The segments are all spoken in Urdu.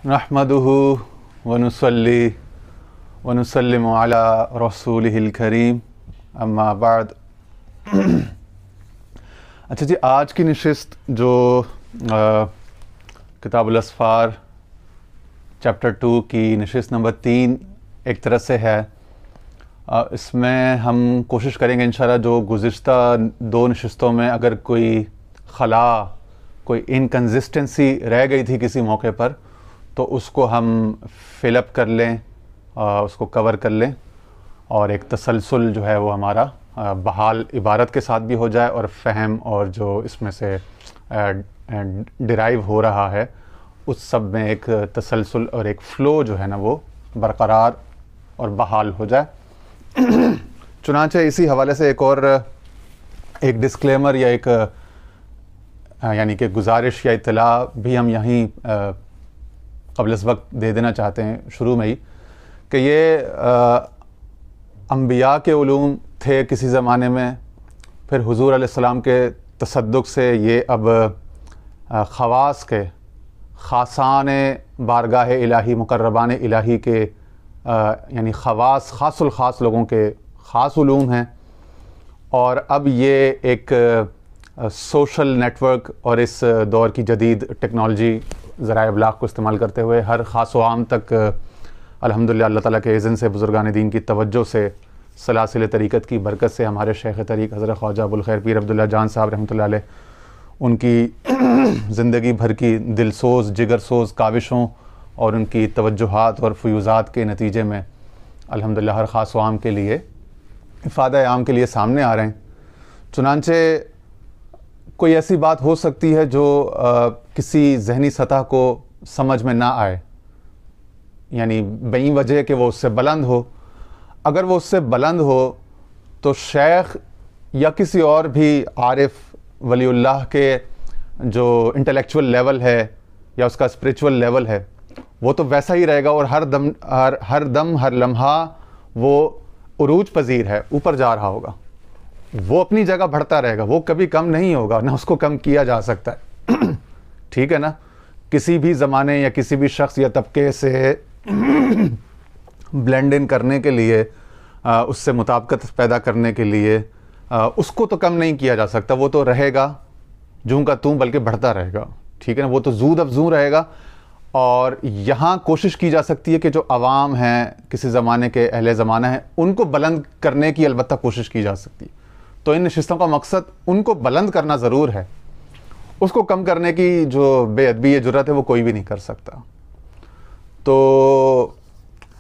نحمده ونصلي ونسلم على رسوله الكريم اما بعد۔ اچھا جی، آج کی نشست جو کتاب الاسفار چیپٹر 2 کی نشست نمبر 3 ایک طرح سے ہے، اس میں ہم کوشش کریں گے انشاءاللہ جو گزشتہ 2 نشستوں میں اگر کوئی خلا، کوئی انکنسسٹنسی رہ گئی تھی کسی موقع پر تو اس کو ہم فل اپ کر لیں، اس کو کور کر لیں، اور ایک تسلسل جو ہے وہ ہمارا بحال عبارت کے ساتھ بھی ہو جائے، اور فہم اور جو اس میں سے ڈرائیو ہو رہا ہے اس سب میں ایک تسلسل اور ایک فلو جو ہے نا وہ برقرار اور بحال ہو جائے۔ چنانچہ اسی حوالے سے ایک ڈسکلیمر یا ایک یعنی کہ گزارش یا اطلاع بھی ہم یہیں قبل اس وقت دے دینا چاہتے ہیں شروع میں ہی، کہ یہ انبیاء کے علوم تھے کسی زمانے میں، پھر حضور علیہ السلام کے تصدق سے یہ اب خواص کے، خاصان بارگاہ الہی، مقربان الہی کے یعنی خاص الخاص لوگوں کے خاص علوم ہیں، اور اب یہ ایک سوشل نیٹ ورک اور اس دور کی جدید ٹیکنالوجی ذرائع ابلاغ کو استعمال کرتے ہوئے ہر خاص و عام تک الحمدللہ اللہ تعالیٰ کے اذن سے، بزرگان دین کی توجہ سے، سلاسل طریقت کی برکت سے، ہمارے شیخ طریق حضرت خواجہ ابوالخیر پیر عبداللہ جان صاحب رحمۃ اللہ علیہ، ان کی زندگی بھر کی دل سوز جگر سوز کاوشوں اور ان کی توجہات اور فیوزات کے نتیجے میں الحمدللہ ہر خاص و عام کے لیے، افادہ عام کے لیے سامنے آ رہے ہیں۔ چنانچہ کوئی ایسی بات ہو سکتی ہے جو کسی ذہنی سطح کو سمجھ میں نہ آئے، یعنی بئی وجہ کہ وہ اس سے بلند ہو۔ اگر وہ اس سے بلند ہو تو شیخ یا کسی اور بھی عارف ولی اللہ کے جو انٹلیکچول لیول ہے یا اس کا اسپریچول لیول ہے وہ تو ویسا ہی رہے گا، اور ہر دم ہر لمحہ وہ عروج پذیر ہے، اوپر جا رہا ہوگا، وہ اپنی جگہ بڑھتا رہے گا، وہ کبھی کم نہیں ہوگا، نہ اس کو کم کیا جا سکتا ہے۔ ٹھیک ہے نا؟ کسی بھی زمانے یا کسی بھی شخص یا طبقے سے بلینڈ ان کرنے کے لیے، اس سے مطابقت پیدا کرنے کے لیے اس کو تو کم نہیں کیا جا سکتا، وہ تو رہے گا جوں کا توں، بلکہ بڑھتا رہے گا۔ ٹھیک ہے نا؟ وہ تو زود افزوں رہے گا، اور یہاں کوشش کی جا سکتی ہے کہ جو عوام ہیں، کسی زمانے کے اہل زمانہ ہیں، ان کو بلند کرنے کی البتہ کوشش کی جا سکتی ہے۔ تو ان نشستوں کا مقصد ان کو بلند کرنا ضرور ہے، اس کو کم کرنے کی جو بے ادبی یا جرات ہے وہ کوئی بھی نہیں کر سکتا۔ تو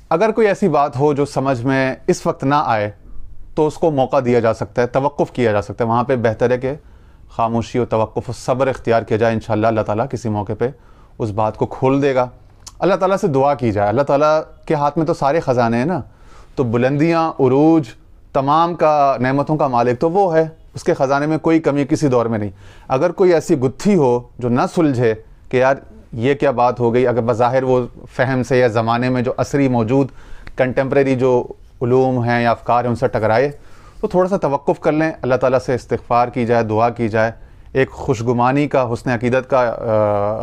اگر کوئی ایسی بات ہو جو سمجھ میں اس وقت نہ آئے تو اس کو موقع دیا جا سکتا ہے، توقف کیا جا سکتا ہے، وہاں پہ بہتر ہے کہ خاموشی و توقف و صبر اختیار کیا جائے۔ انشاءاللہ اللہ تعالیٰ کسی موقع پہ اس بات کو کھول دے گا۔ اللہ تعالیٰ سے دعا کی جائے، اللہ تعالیٰ کے ہاتھ میں تو سارے خزانے ہیں نا، تو بلندیاں، عروج، تمام کا نعمتوں کا مالک تو وہ ہے، اس کے خزانے میں کوئی کمی کسی دور میں نہیں۔ اگر کوئی ایسی گتھی ہو جو نہ سلجھے کہ یار یہ کیا بات ہو گئی، اگر بظاہر وہ فہم سے یا زمانے میں جو عصری موجود کنٹمپریری جو علوم ہیں یا افکار ہیں ان سے ٹکرائے، تو تھوڑا سا توقف کر لیں، اللہ تعالیٰ سے استغفار کی جائے، دعا کی جائے، ایک خوشگمانی کا، حسن عقیدت کا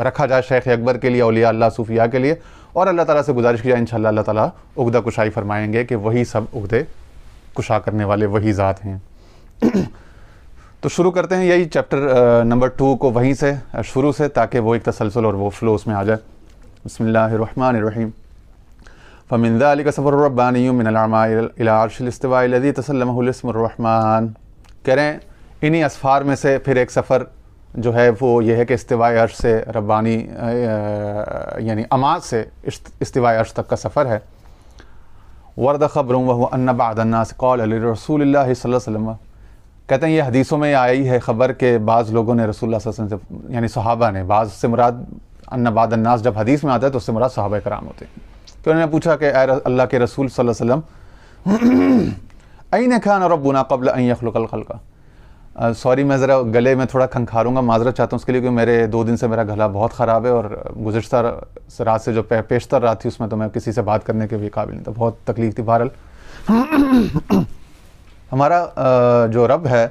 رکھا جائے شیخ اکبر کے لیے، اولیاء اللہ صوفیاء کے لیے، اور اللہ تعالیٰ سے گزارش کی جائے انشاءاللہ اللہ تعالیٰ عقدہ کشائی فرمائیں گے کہ وہی سب عقدے کشا کرنے والے وہی ذات ہیں۔ تو شروع کرتے ہیں یہی چیپٹر نمبر 2 کو وہیں سے شروع سے، تاکہ وہ ایک تسلسل اور وہ فلو اس میں آ جائے۔ بسم اللہ الرحمن الرحیم۔ فمن ذلك سفر ربانی من الاعماء الى عرش الاستواء الذي تسلمه الاسم الرحمن۔ کہہ رہے ہیں انہی اسفار میں سے پھر ایک سفر جو ہے وہ یہ ہے کہ استواء عرش سے ربانی یعنی اما سے استواء عرش تک کا سفر ہے۔ ورد خبر وهو ان بعض الناس قال لرسول اللہ صلی اللہ علیہ وسلم، کہتے ہیں یہ حدیثوں میں آئی ہے خبر کہ بعض لوگوں نے رسول اللہ صلی اللہ علیہ وسلم سے، یعنی صحابہ نے، بعض سے مراد ان بعض الناس جب حدیث میں آتا ہے تو اس سے مراد صحابہ کرام ہوتے ہیں، کہ انہوں نے پوچھا کہ اے اللہ کے رسول صلی اللہ علیہ وسلم، این کان ربنا قبل ان یخلق الخلق۔ سوری میں ذرا گلے میں تھوڑا کھنکھاروں گا، معذرت چاہتا ہوں اس کے لیے، کہ میرے 2 دن سے میرا گلا بہت خراب ہے، اور گزشتہ رات سے جو پیشتر رات تھی اس میں تو میں کسی سے بات کرنے کے بھی قابل نہیں تھا، بہت تکلیف تھی۔ بہرحال ہمارا جو رب ہے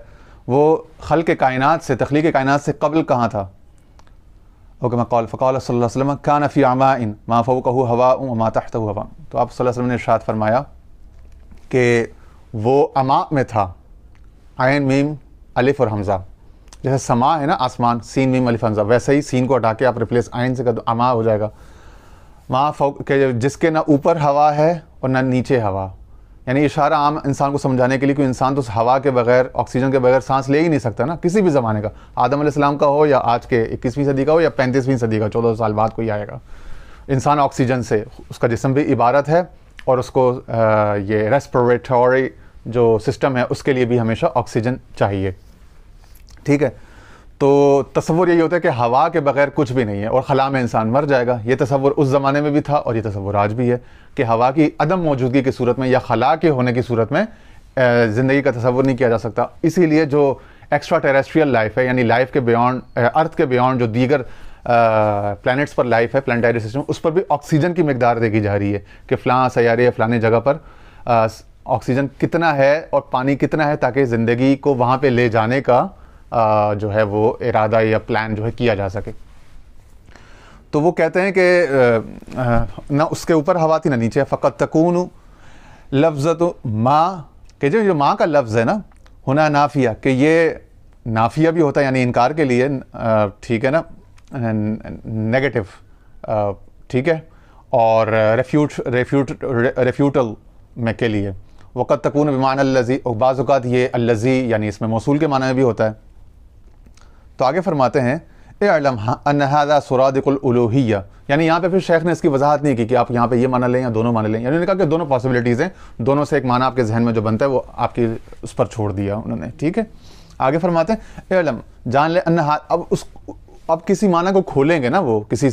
وہ خلق کائنات سے، تخلیق کائنات سے قبل کہاں تھا؟ وكما قال فقال صلی اللہ علیہ وسلم كان في عماء ما فوقه هواء وما تحته هواء. تو آپ صلی اللہ علیہ وسلم نے ارشاد فرمایا کہ وہ عماء میں تھا، عین میم الف اور حمزہ، جیسے سما ہے نا آسمان، سین میم الف حمزہ، ویسے ہی سین کو ہٹا کے آپ ریپلیس عین سے کر دو عماء ہو جائے گا. ما فوق کہ جس کے نہ اوپر ہوا ہے اور نہ نیچے ہوا، یعنی اشارہ عام انسان کو سمجھانے کے لیے، کہ انسان تو ہوا کے بغیر، آکسیجن کے بغیر سانس لے ہی نہیں سکتا نا، کسی بھی زمانے کا، آدم علیہ السلام کا ہو یا آج کے 21ویں صدی کا ہو یا 35ویں صدی کا، 14 سال بعد کوئی آئے گا. انسان آکسیجن سے، اس کا جسم بھی عبارت ہے، اور اس کو یہ ریسپریٹوری جو سسٹم ہے اس کے لیے بھی ہمیشہ آکسیجن چاہیے. ٹھیک ہے، تو تصور یہی ہوتا ہے کہ ہوا کے بغیر کچھ بھی نہیں ہے اور خلا میں انسان مر جائے گا. یہ تصور اس زمانے میں بھی تھا اور یہ تصور آج بھی ہے کہ ہوا کی عدم موجودگی کی صورت میں یا خلا کے ہونے کی صورت میں زندگی کا تصور نہیں کیا جا سکتا. اسی لیے جو ایکسٹرا ٹیریسٹریل لائف ہے، یعنی لائف کے بیونڈ، ارتھ کے بیونڈ جو دیگر پلانٹس پر لائف ہے، پلانٹاری سسٹم، اس پر بھی آکسیجن کی مقدار دیکھی جا رہی ہے کہ فلاں سیارے یا فلاں جگہ پر آکسیجن کتنا ہے اور پانی کتنا ہے، تاکہ زندگی کو وہاں پہ لے جانے کا جو ہے وہ ارادہ یا پلان جو ہے کیا جا سکے. تو وہ کہتے ہیں کہ نہ اس کے اوپر ہوا تھی نہ نیچے. فقط تکون لفظت ما، کہ جو ماں کا لفظ ہے نا ہونا نافیہ، کہ یہ نافیہ بھی ہوتا ہے یعنی انکار کے لیے، ٹھیک ہے نا، نیگیٹو، ٹھیک ہے، اور ریفیوٹل میں کے لیے. وقت تکون بمعنی الذی، اور بعض اوقات یہ الذی یعنی اس میں موصول کے معنی میں بھی ہوتا ہے. تو آگے فرماتے ہیں اعلم ان ھذا سرادق الالوہیہ، یعنی یہاں پہ پھر شیخ نے اس کی وضاحت نہیں کی کہ آپ یہاں پہ یہ معنی لیں یا دونوں معنی لیں، یعنی انہوں نے کہا کہ دونوں پاسبلٹیز ہیں، دونوں سے ایک معنی آپ کے ذہن میں جو بنتا ہے وہ آپ کی اس پر چھوڑ دیا انہوں نے. ٹھیک ہے، آگے فرماتے ہیں اعلم، جان لے ان، اب کسی معنی کو کھولیں گے نا وہ کسی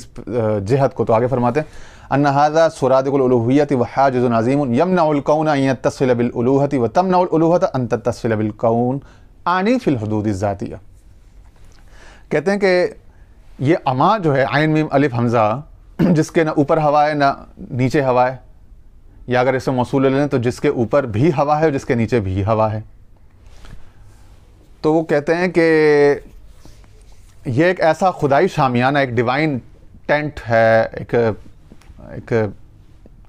جہت کو، تو آگے فرماتے ہیں ان ھذا سرادق الالوہیۃ وحاجز عظیم یمنع الکون ان یتصل بالالوہۃ وتمنع الالوہۃ ان تتصل بالکون عنی فی الحدود الذاتیہ. کہتے ہیں کہ یہ اما جو ہے عین میم الف حمزہ، جس کے نہ اوپر ہوا ہے نہ نیچے ہوا ہے، یا اگر اسے موصول لے لیں تو جس کے اوپر بھی ہوا ہے اور جس کے نیچے بھی ہوا ہے. تو وہ کہتے ہیں کہ یہ ایک ایسا خدائی شامیانہ، ایک ڈیوائن ٹینٹ ہے، ایک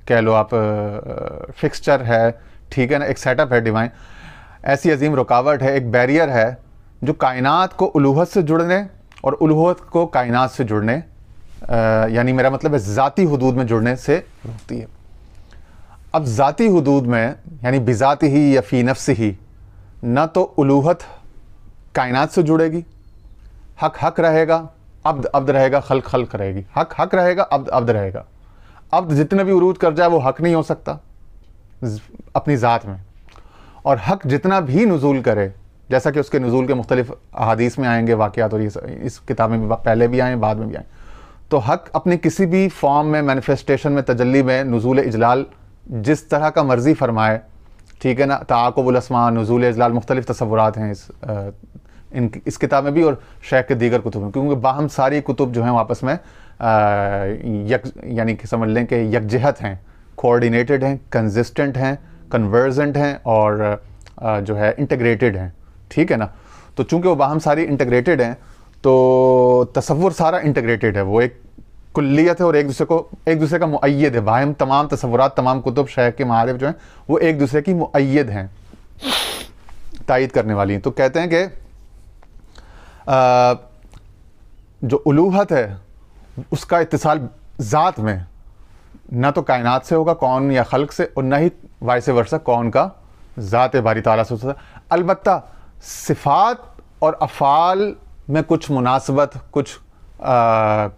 کہہ لو آپ فکسچر ہے، ٹھیک ہے نا، ایک سیٹ اپ ہے ڈیوائن، ایسی عظیم رکاوٹ ہے، ایک بیریئر ہے جو کائنات کو الوہت سے جڑنے اور الوہت کو کائنات سے جڑنے، یعنی میرا مطلب ہے ذاتی حدود میں جڑنے سے روکتی ہے. اب ذاتی حدود میں یعنی بذاتی ہی یا فی نفس ہی، نہ تو الوہت کائنات سے جڑے گی، حق حق رہے گا، عبد عبد رہے گا، خلق خلق رہے گی، حق حق رہے گا، عبد عبد رہے گا. عبد جتنے بھی عروج کر جائے وہ حق نہیں ہو سکتا اپنی ذات میں، اور حق جتنا بھی نزول کرے، جیسا کہ اس کے نزول کے مختلف احادیث میں آئیں گے واقعات، اور اس کتاب میں بھی پہلے بھی آئیں بعد میں بھی آئیں، تو حق اپنی کسی بھی فارم میں، مینیفیسٹیشن میں، تجلی میں، نزول اجلال جس طرح کا مرضی فرمائے، ٹھیک ہے نا، تعاقب الاسماء، نزول اجلال، مختلف تصورات ہیں اس کتاب میں بھی اور شیخ کے دیگر کتب میں، کیونکہ باہم ساری کتب جو ہیں وہ آپس میں یعنی کہ سمجھ لیں کہ یکجہت ہیں، کوآرڈینیٹڈ ہیں، کنسسٹنٹ ہیں، کنورجنٹ ہیں، اور جو ہے انٹیگریٹڈ ہیں. ٹھیک ہے نا. تو چونکہ وہ باہم ساری انٹیگریٹڈ ہیں تو تصور سارا انٹیگریٹڈ ہے، وہ ایک کلیت ہے اور ایک دوسرے کا مؤید ہے. باہم تمام تصورات، تمام کتب شیخ کے معارف جو ہیں وہ ایک دوسرے کی مؤید ہیں، تائید کرنے والی ہیں. تو کہتے ہیں کہ جو الوہت ہے اس کا اتصال ذات میں نہ تو کائنات سے ہوگا، کون یا خلق سے، اور نہ ہی وائس ورسا کون کا ذات باری تعالیٰ سے ہوتا ہے. البتہ صفات اور افعال میں کچھ مناسبت، کچھ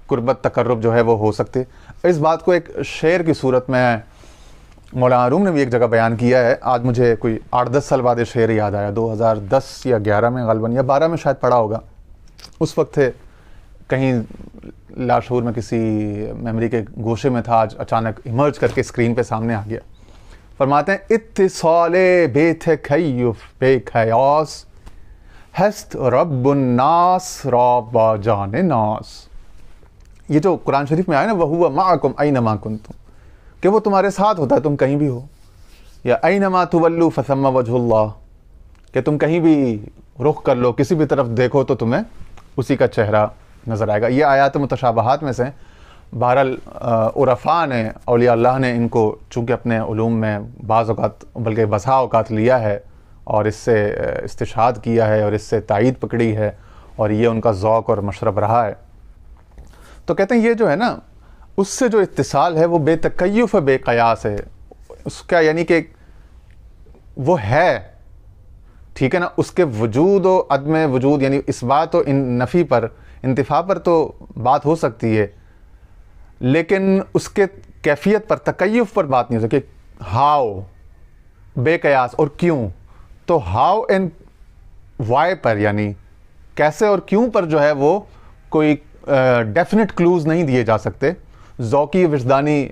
قربت، تقرب جو ہے وہ ہو سکتے. اس بات کو ایک شعر کی صورت میں مولانا روم نے بھی ایک جگہ بیان کیا ہے. آج مجھے کوئی 8-10 سال بعد یہ شعر یاد آیا، 2010 یا 11 میں غالباً یا 12 میں شاید پڑھا ہوگا. اس وقت تھے کہیں لاشعور میں کسی میموری کے گوشے میں تھا، آج اچانک ایمرج کر کے اسکرین پہ سامنے آ گیا. فرماتے ہیں اتصال بے تکیف بے خیاس ہست رب الناس رب جان ناس. یہ جو قرآن شریف میں آیا نا، وَهُوَ مَعَكُمْ أَيْنَمَا كُنْتُمْ، کہ وہ تمہارے ساتھ ہوتا ہے تم کہیں بھی ہو. یا أَيْنَمَا تُوَلُّوا فَثَمَّ وَجْهُ اللَّهِ، کہ تم کہیں بھی رخ کر لو، کسی بھی طرف دیکھو تو تمہیں اسی کا چہرہ نظر آئے گا. یہ آیات متشابہات میں سے ہیں. بہرحال عرفاء نے، اولیاء اللہ نے ان کو چونکہ اپنے علوم میں بعض اوقات بلکہ بسا اوقات لیا ہے اور اس سے استشہاد کیا ہے اور اس سے تائید پکڑی ہے اور یہ ان کا ذوق اور مشرب رہا ہے. تو کہتے ہیں یہ جو ہے نا اس سے جو اتصال ہے وہ بے تکیف بے قیاس ہے. اس کا یعنی کہ وہ ہے، ٹھیک ہے نا، اس کے وجود و عدم وجود یعنی اس بات و نفی پر، انتفاع پر تو بات ہو سکتی ہے، لیکن اس کے کیفیت پر، تکیف پر بات نہیں ہو سکتی. ہاؤ بے قیاس اور کیوں. تو ہاؤ اینڈ وائی پر یعنی کیسے اور کیوں پر جو ہے وہ کوئی ڈیفینٹ کلوز نہیں دیے جا سکتے. ذوقی وجدانی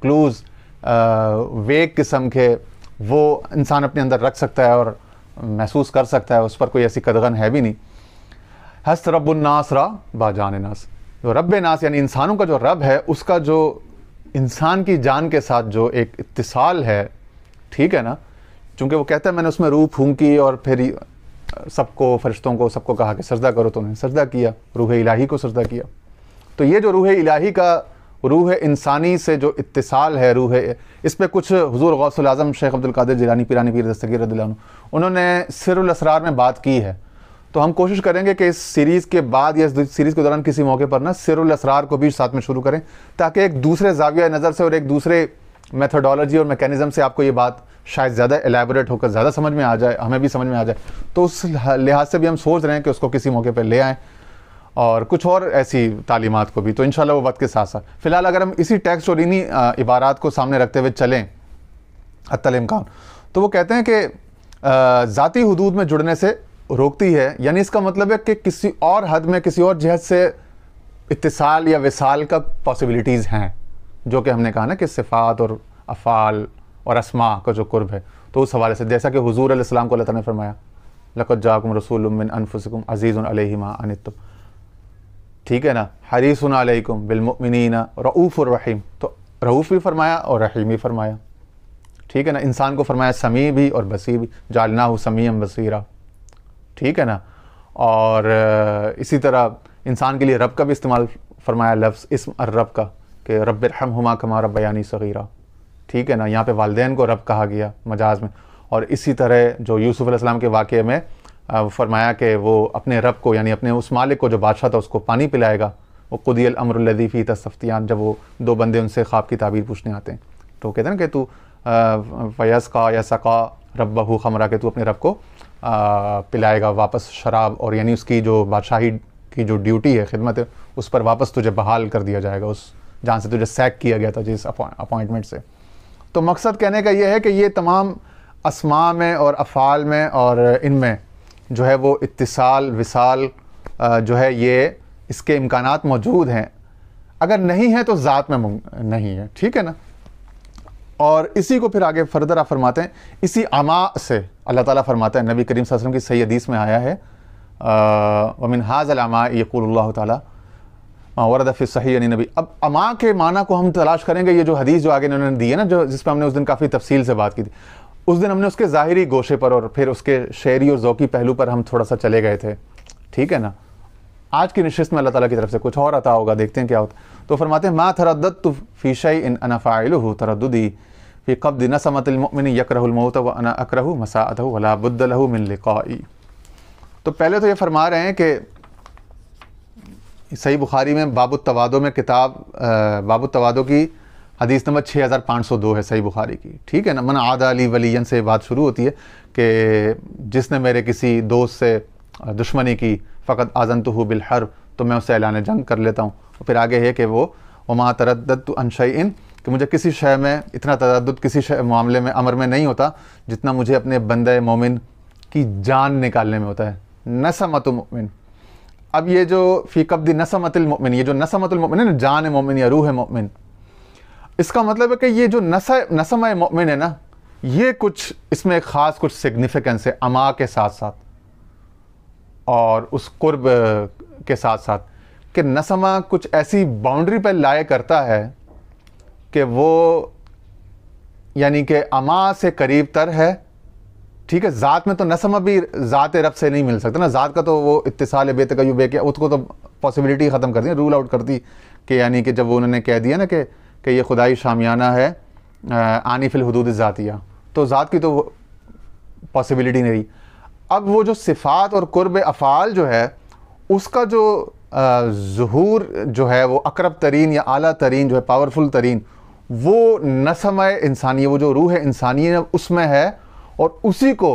کلوز ویگ قسم کے وہ انسان اپنے اندر رکھ سکتا ہے اور محسوس کر سکتا ہے، اس پر کوئی ایسی قدغن ہے بھی نہیں. ہست رب الناس را با جان ناس، جو رب ناس یعنی انسانوں کا جو رب ہے اس کا جو انسان کی جان کے ساتھ جو ایک اتصال ہے، ٹھیک ہے نا، چونکہ وہ کہتا ہے میں نے اس میں روح پھونکی اور پھر سب کو، فرشتوں کو سب کو کہا کہ سجدہ کرو تو انہوں نے سجدہ کیا، روح الہی کو سجدہ کیا. تو یہ جو روح الہی کا، روح انسانی سے جو اتصال ہے، روح اس پہ کچھ حضور غوث العظم شیخ عبد القادر جیلانی پیرانی پیر دستگیر رضی اللہ عنہ انہوں نے سر الاسرار میں بات کی ہے. تو ہم کوشش کریں گے کہ اس سیریز کے بعد یا اس سیریز کے دوران کسی موقع پر نا سر الاسرار کو بھی ساتھ میں شروع کریں، تاکہ ایک دوسرے زاویہ نظر سے اور ایک دوسرے میتھڈولوجی اور میکینزم سے آپ کو یہ بات شاید زیادہ ایلیبوریٹ ہو کر زیادہ سمجھ میں آ جائے، ہمیں بھی سمجھ میں آ جائے. تو اس لحاظ سے بھی ہم سوچ رہے ہیں کہ اس کو کسی موقع پہ لے آئیں اور کچھ اور ایسی تعلیمات کو بھی. تو انشاءاللہ وہ وقت کے ساتھ ساتھ. فی الحال اگر ہم اسی ٹیکسٹ اور انہی عبارات کو سامنے رکھتے ہوئے چلیں حتی الامکان، تو وہ کہتے ہیں کہ ذاتی حدود میں جڑنے سے روکتی ہے، یعنی اس کا مطلب ہے کہ کسی اور حد میں کسی اور جہت سے اتصال یا وصال کا پاسبلٹیز ہیں، جو کہ ہم نے کہا نا کہ صفات اور افعال اور اسماء کا جو قرب ہے. تو اس حوالے سے جیسا کہ حضور علیہ السلام کو اللہ تعالیٰ نے فرمایا لقد جاءکم رسول من انفسکم عزیز علیہ ما عنتم، ٹھیک ہے نا، حریص علیکم بالمؤمنین رؤوف الرحیم. تو رؤوف بھی فرمایا اور رحیم بھی فرمایا، ٹھیک ہے نا. انسان کو فرمایا سمیع بھی اور بصیر بھی، جعلناہ سمیعا بصیرا، ٹھیک ہے نا. اور اسی طرح انسان کے لیے رب کا بھی استعمال فرمایا، لفظ اسم الرب کا، کہ رب ارحمہما کما ربیانی صغیرا، ٹھیک ہے نا. یہاں پہ والدین کو رب کہا گیا مجاز میں. اور اسی طرح جو یوسف علیہ السلام کے واقعے میں فرمایا کہ وہ اپنے رب کو یعنی اپنے اس مالک کو جو بادشاہ تھا اس کو پانی پلائے گا. وہ قضی الامر الذی فیہ تستفتیان، جب وہ دو بندے ان سے خواب کی تعبیر پوچھنے آتے ہیں تو کہتے ہیں نا کہ تو فیسقا یا سقا ربہ خمرا، کہ تو اپنے رب کو پلائے گا واپس شراب، اور یعنی اس کی جو بادشاہی کی جو ڈیوٹی ہے، خدمت ہے، اس پر واپس تجھے بحال کر دیا جائے گا، اس جہاں سے تجھے سیک کیا گیا تھا جس اپوائنٹمنٹ سے. تو مقصد کہنے کا یہ ہے کہ یہ تمام اسماء میں اور افعال میں اور ان میں جو ہے وہ اتصال وصال جو ہے یہ اس کے امکانات موجود ہیں. اگر نہیں ہے تو ذات میں نہیں ہے، ٹھیک ہے نا. اور اسی کو پھر آگے فردر آپ فرماتے ہیں، اسی عما سے اللہ تعالیٰ فرماتا ہے، نبی کریم صلی اللہ علیہ وسلم کی صحیح حدیث میں آیا ہے وَمِنْ هَذَا الْعَمَاءِ يَقُولُ اللَّهُ تَعَالَى وَرَدَ فِي الصَّحِيحِ یعنی نبی. اب عما کے معنی کو ہم تلاش کریں گے. یہ جو حدیث جو آگے انہوں نے دی ہے نا، جو جس پہ ہم نے اس دن کافی تفصیل سے بات کی تھی، اس دن ہم نے اس کے ظاہری گوشے پر اور پھر اس کے شعری اور ذوقی پہلو پر ہم تھوڑا سا چلے گئے تھے، ٹھیک ہے نا. آج کی نشست میں اللہ تعالیٰ کی طرف سے کچھ اور عطا ہوگا، دیکھتے ہیں کیا ہوتا. تو فرماتے ہیں ما ترددت فی شیء انا فاعلہ ترددی فی قبض نسمۃ المؤمن یکرہ الموت وانا اکرہ مساءتہ ولا بد لہ من لقائی. تو پہلے تو یہ فرما رہے ہیں کہ صحیح بخاری میں باب التواضع میں کتاب باب التواضع کی حدیث نمبر 6502 ہے صحیح بخاری کی، ٹھیک ہے نا. من عادى لی ولیا سے بات شروع ہوتی ہے کہ جس نے میرے کسی دوست سے دشمنی کی فقط آذنتہ بالحرب، تو میں اس سے اعلان جنگ کر لیتا ہوں. پھر آگے ہے کہ وہ وما ترددت عن شیء، کہ مجھے کسی شے میں اتنا تردد کسی معاملے میں امر میں نہیں ہوتا جتنا مجھے اپنے بندہ مومن کی جان نکالنے میں ہوتا ہے. نسمۃ المؤمن، اب یہ جو فی قبض نسمۃ المؤمن، یہ جو نسمۃ المؤمن ہے نا، جان مومن یا روح مومن، اس کا مطلب ہے کہ یہ جو نسمہ مومن ہے نا، یہ کچھ اس میں ایک خاص کچھ سگنیفیکنس ہے اما کے ساتھ ساتھ اور اس قرب کے ساتھ ساتھ، کہ نسمہ کچھ ایسی باؤنڈری پہ لائے کرتا ہے کہ وہ یعنی کہ اما سے قریب تر ہے، ٹھیک ہے. ذات میں تو نسمہ بھی ذات رب سے نہیں مل سکتا نا، ذات کا تو وہ اتصال بے تکیف بے، اس کو تو پاسبلٹی ختم کر دی, رول آؤٹ کر دی کہ یعنی کہ جب انہوں نے کہہ دیا نا کہ یہ خدائی شامیانہ ہے آنی فی الحدود الذاتیہ, تو ذات کی تو پاسبلٹی نہیں رہی. اب وہ جو صفات اور قرب افعال جو ہے اس کا جو ظہور جو ہے وہ اقرب ترین یا اعلیٰ ترین جو ہے پاورفل ترین وہ نسمہ انسانی, وہ جو روح انسانی ہے اس میں ہے, اور اسی کو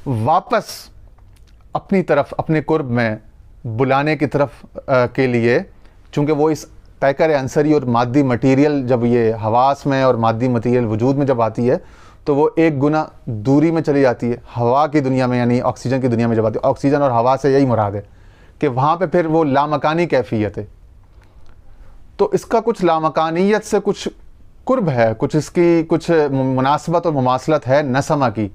واپس اپنی طرف اپنے قرب میں بلانے کی طرف کے لیے, چونکہ وہ اس پیکر عنصری اور مادی مٹیریل جب یہ حواس میں اور مادی مٹیریل وجود میں جب آتی ہے تو وہ ایک گنا دوری میں چلی جاتی ہے ہوا کی دنیا میں, یعنی آکسیجن کی دنیا میں جب آتی ہے. آکسیجن اور ہوا سے یہی مراد ہے کہ وہاں پہ پھر وہ لامکانی کیفیت ہے. تو اس کا کچھ لامکانیت سے کچھ قرب ہے, کچھ اس کی کچھ مناسبت اور مماثلت ہے نسمہ کی,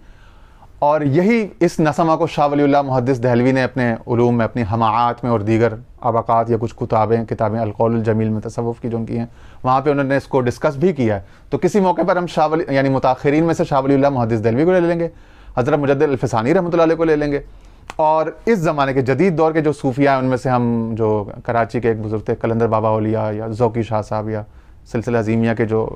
اور یہی اس نسمہ کو شاہ ولی اللہ محدث دہلوی نے اپنے علوم میں, اپنی ہماعات میں اور دیگر اباقات یا کچھ کتابیں القول الجمیل میں تصوف کی جو ان کی ہیں وہاں پہ انہوں نے اس کو ڈسکس بھی کیا ہے. تو کسی موقع پر ہم شاہ ولی یعنی متاخرین میں سے شاہ ولی اللہ محدث دہلوی کو لے لیں گے, حضرت مجدد الفسانی رحمۃ اللہ علیہ کو لے لیں گے, اور اس زمانے کے جدید دور کے جو صوفیاء ہیں ان میں سے ہم جو کراچی کے ایک بزرگ تھے قلندر بابا اولیاء یا ذوقی شاہ صاحب یا سلسلہ عظیمیہ کے جو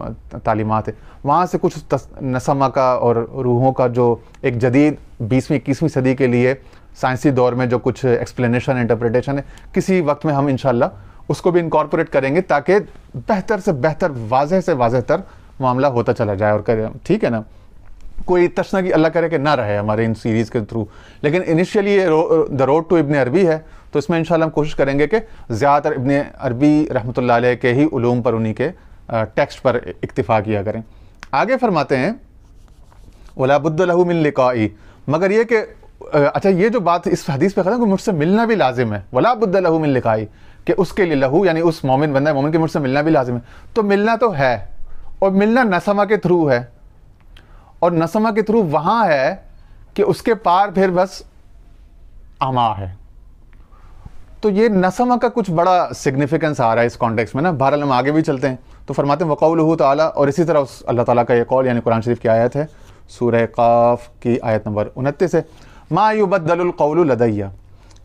تعلیمات ہیں وہاں سے کچھ نسمہ کا اور روحوں کا جو ایک جدید 20ویں 21ویں صدی کے لیے سائنسی دور میں جو کچھ ایکسپلینیشن انٹرپریٹیشن ہے, کسی وقت میں ہم انشاءاللہ اس کو بھی انکارپوریٹ کریں گے تاکہ بہتر سے بہتر واضح سے واضح تر معاملہ ہوتا چلا جائے. اور کرے ٹھیک ہے نا, کوئی تشنگی اللہ کرے کہ نہ رہے ہمارے ان سیریز کے تھرو. لیکن انیشیلی یہ دا روڈ ٹو ابن عربی ہے, تو اس میں انشاءاللہ ہم کوشش کریں گے کہ زیادہ تر ابن عربی رحمۃ اللہ علیہ کے ہی علوم پر, انہی کے ٹیکسٹ پر اکتفا کیا کریں. آگے فرماتے ہیں وَلَا بُدَّ لَهُ مِن لِقَائِهِ, مگر یہ کہ اچھا یہ جو بات اس حدیث پہ ختم کہ مجھ سے ملنا بھی لازم ہے, وَلَا بُدَّ لَهُ مِن لِقَائِهِ, کہ اس کے لیے لہو یعنی اس مومن بندہ مومن کے مجھ سے ملنا بھی لازم ہے. تو ملنا تو ہے, اور ملنا نسمہ کے تھرو ہے, اور نسمہ کے تھرو وہاں ہے کہ اس کے پار پھر بس اما ہے. تو یہ نسمہ کا کچھ بڑا سگنیفیکنس آ رہا ہے اس کانٹیکس میں نا. بہرحال ہم آگے بھی چلتے ہیں. تو فرماتے ہیں وقولہ تعالیٰ, اور اسی طرح اس اللہ تعالیٰ کا یہ قول یعنی قرآن شریف کی آیت ہے سورہ قاف کی آیت نمبر 29 ہے, ما یبدل القول لدیہ,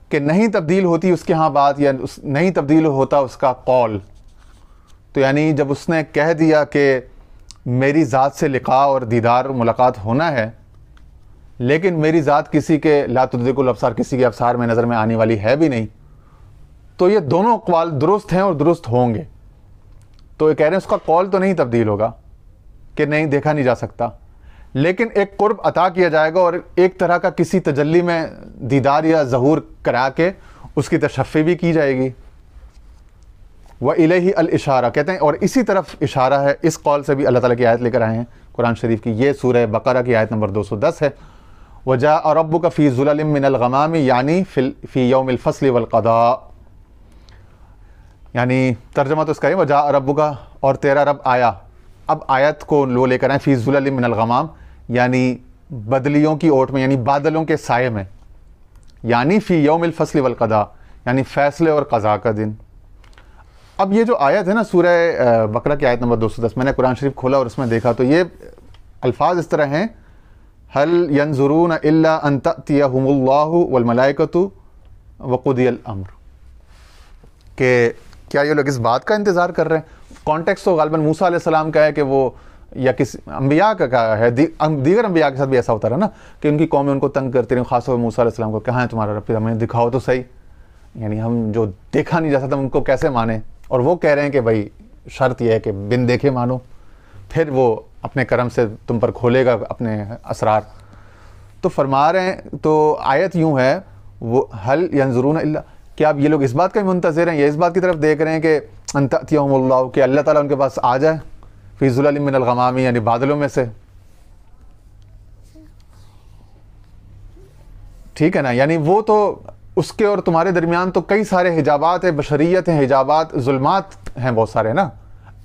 کہ نہیں تبدیل ہوتی اس کے ہاں بات, یا نہیں تبدیل ہوتا اس کا قول. تو یعنی جب اس نے کہہ دیا کہ میری ذات سے لقاء اور دیدار ملاقات ہونا ہے, لیکن میری ذات کسی کے لا تدرک الابصار, کسی کے ابصار میں نظر میں آنے والی ہے بھی نہیں, تو یہ دونوں اقوال درست ہیں اور درست ہوں گے. تو یہ کہہ رہے ہیں اس کا قول تو نہیں تبدیل ہوگا کہ نہیں دیکھا نہیں جا سکتا, لیکن ایک قرب عطا کیا جائے گا اور ایک طرح کا کسی تجلی میں دیدار یا ظہور کرا کے اس کی تشفی بھی کی جائے گی. وَإِلَيْهِ الْإِشَارَةُ, کہتے ہیں اور اسی طرف اشارہ ہے. اس قول سے بھی اللہ تعالیٰ کی آیت لے کر آئے ہیں قرآن شریف کی, یہ سورہ بقرہ کی آیت نمبر 210 ہے. وَجَاءَ رَبُّكَ فِي ظُلَلٍ مِّنَ الْغَمَامِ, یعنی فی یوم الفصل والقضاء, یعنی ترجمہ تو اس کا ہے وَجَاءَ رَبُّكَ, اور تیرا رب آیا. اب آیت کو لو لے کر آئیں فی ظُلَلٍ مِّنَ الْغَمَامِ, یعنی بدلیوں کی اوٹ میں, یعنی بادلوں کے سائے میں, یعنی فی یوم الفصل والقضاء, یعنی فیصلے اور قضاء کا دن. اب یہ جو آیت ہے نا سورہ بقرہ کی آیت نمبر 210, میں نے قرآن شریف کھولا اور اس میں دیکھا تو یہ الفاظ اس طرح ہیں هل ينظرون الا ان تأتيهم الله والملائكة وقضي الامر, کہ کیا یہ لوگ اس بات کا انتظار کر رہے ہیں. کانٹیکس تو غالباً موسیٰ علیہ السلام کا ہے کہ وہ, یا کسی انبیاء کا ہے, دیگر انبیاء کے ساتھ بھی ایسا ہوتا رہا نا کہ ان کی قومیں ان کو تنگ کرتی رہیں, خاص طور پر موسیٰ علیہ السلام کو, کہاں ہے تمہارا رب, ہمیں دکھاؤ تو صحیح, یعنی ہم جو دیکھا نہیں جا سکتا ان کو کیسے مانیں. اور وہ کہہ رہے ہیں کہ بھائی شرط یہ ہے کہ بن دیکھے مانو, پھر وہ اپنے کرم سے تم پر کھولے گا اپنے اسرار. تو فرما رہے ہیں, تو آیت یوں ہے وہ هل ينظرون الا, کیا اب یہ لوگ اس بات کا منتظر ہیں یا اس بات کی طرف دیکھ رہے ہیں کہ ان تأتیہم اللہ, کہ اللہ تعالیٰ ان کے پاس آ جائے فی ظلل من الغمام, یعنی بادلوں میں سے. ٹھیک ہے نا, یعنی وہ تو اس کے اور تمہارے درمیان تو کئی سارے حجابات ہیں, بشریت ہیں, حجابات, ظلمات ہیں بہت سارے نا.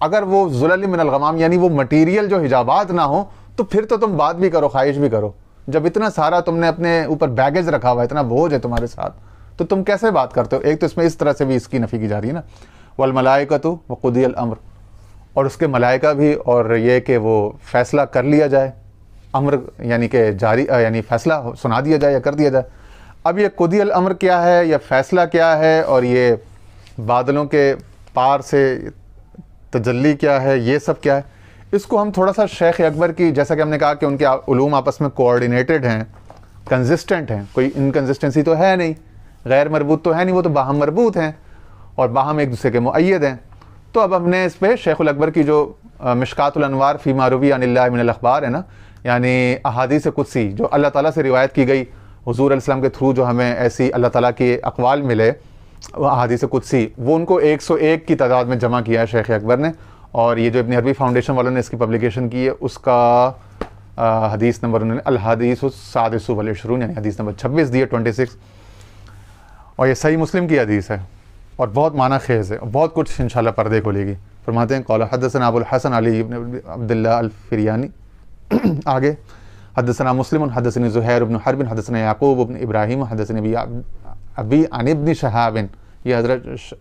اگر وہ ظلل من الغمام یعنی وہ مٹیریل جو حجابات نہ ہو تو پھر تو تم بات بھی کرو, خواہش بھی کرو. جب اتنا سارا تم نے اپنے اوپر بیگیج رکھا ہوا ہے, اتنا بوجھ ہے تمہارے ساتھ, تو تم کیسے بات کرتے ہو. ایک تو اس میں اس طرح سے بھی اس کی نفی کی جا رہی ہے نا, والملائکۃ وقضی الامر, اور اس کے ملائکہ بھی, اور یہ کہ وہ فیصلہ کر لیا جائے, امر یعنی کہ جاری, یعنی فیصلہ سنا دیا جائے یا کر دیا جائے. اب یہ قضی الامر کیا ہے یا فیصلہ کیا ہے, اور یہ بادلوں کے پار سے تجلی کیا ہے، یہ سب کیا ہے، اس کو ہم تھوڑا سا شیخ اکبر کی، جیسا کہ ہم نے کہا کہ ان کے علوم آپس میں کوآرڈینیٹڈ ہیں، کنسسٹنٹ ہیں، کوئی انکنسسٹنسی تو ہے نہیں، غیر مربوط تو ہے نہیں، وہ تو باہم مربوط ہیں اور باہم ایک دوسرے کے مؤید ہیں. تو اب ہم نے اس پہ شیخ الاکبر کی جو مشکات الانوار فی ما روی عن اللہ من الاخبار ہے نا، یعنی احادیث قدسی جو اللہ تعالیٰ سے روایت کی گئی حضور علیہ السلام کے تھرو، جو ہمیں ایسی اللہ تعالیٰ کے اقوال ملے، وہ احادیث قدسی، وہ ان کو 101 کی تعداد میں جمع کیا ہے شیخ اکبر نے. اور یہ جو ابن عربی فاؤنڈیشن والوں نے اس کی پبلیکیشن کی ہے، اس کا حدیث نمبر انہوں نے الحدیث السادس والعشرون، یعنی حدیث نمبر 26 دی ہے، 26. اور یہ صحیح مسلم کی حدیث ہے اور بہت معنی خیز ہے، اور بہت کچھ انشاءاللہ پردے کھولے گی. فرماتے ہیں قال حدثنا ابو الحسن علی بن عبداللہ الفریانی. آگے حدثنا مسلم حدثني زہیر بن حرب حدثنا یعقوب بن ابراہیم حدثني ابی عن ابن شہاب. یہ حضرت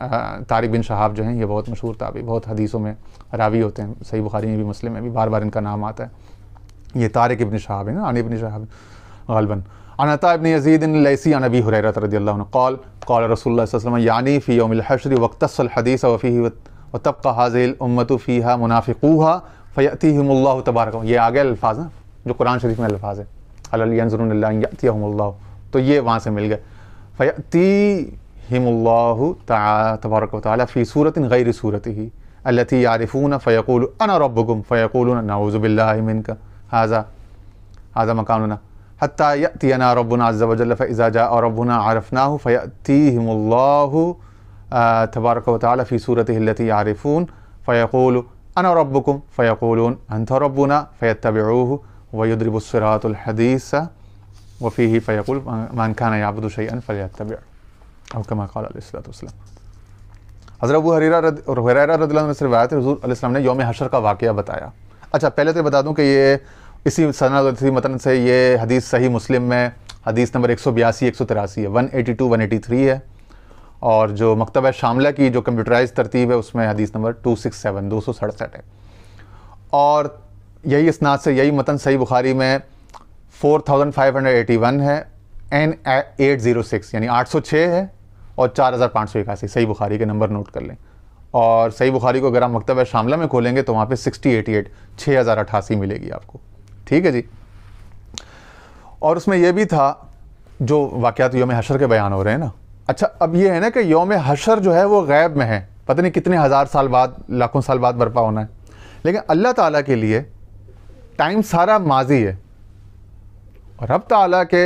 طارق بن شہاب جو ہیں یہ بہت مشہور تابعی، بہت حدیثوں میں راوی ہوتے ہیں، صحیح بخاری میں بھی مسلم میں بھی بار بار ان کا نام آتا ہے. یہ طارق ابن شہاب ہے نا، عن ابن شہاب غالباً. عن عطاء بن یزید اللیثی عن ابی ہریرہ رضی اللہ عنہ قال قال رسول اللہ صلی اللہ علیہ وسلم یعنی فی یوم الحشر واقتص الحدیث وفیہ وتبقى هذه الامة فیہا منافقوها فیأتیہم اللہ تبارک. یہ آگے الفاظ ہیں جو قرآن شریف میں الفاظ ہیں، هل ينظرون الا ان یأتیہم اللہ، تو یہ وہاں سے مل گئے. فیأتیہم اللہ تبارک وتعالی فی صورت غیر صورتہ التي يعرفون فيقول انا ربكم فيقولون نعوذ بالله منك هذا مكاننا حتى يأتينا ربنا عز وجل فإذا جاء ربنا عرفناه فيأتيهم الله تبارك وتعالى في صورته التي يعرفون فيقول أنا ربكم فيقولون أنت ربنا فيتبعوه ويضرب الصراط الحديث وفيه فيقول من كان يعبد شيئا فليتبع أو كما قال عليه الصلاة والسلام. حضرت ابو ہریرہ رضی اللہ عنہ سے روایت ہے، حضور علیہ السلام نے یوم حشر کا واقعہ بتایا. اچھا پہلے تو بتا دوں کہ یہ اسی سند اور اسی متن سے یہ حدیث صحیح مسلم میں حدیث نمبر 182 183 ہے، 182 183 ہے. اور جو مکتبہ شاملہ کی جو کمپیوٹرائز ترتیب ہے اس میں حدیث نمبر 267 267 ہے. اور یہی اسناد سے یہی متن صحیح بخاری میں 4581 ہے، N806 یعنی 806 ہے اور 4581 صحیح بخاری کے نمبر نوٹ کر لیں. اور صحیح بخاری کو اگر آپ مکتبہ شاملہ میں کھولیں گے تو وہاں پہ 6088 6088 ملے گی آپ کو. ٹھیک ہے جی. اور اس میں یہ بھی تھا جو واقعات یوم حشر کے بیان ہو رہے ہیں نا. اچھا اب یہ ہے نا کہ یوم حشر جو ہے وہ غیب میں ہے، پتہ نہیں کتنے ہزار سال بعد، لاکھوں سال بعد برپا ہونا ہے، لیکن اللہ تعالیٰ کے لیے ٹائم سارا ماضی ہے. اور رب تعالیٰ کے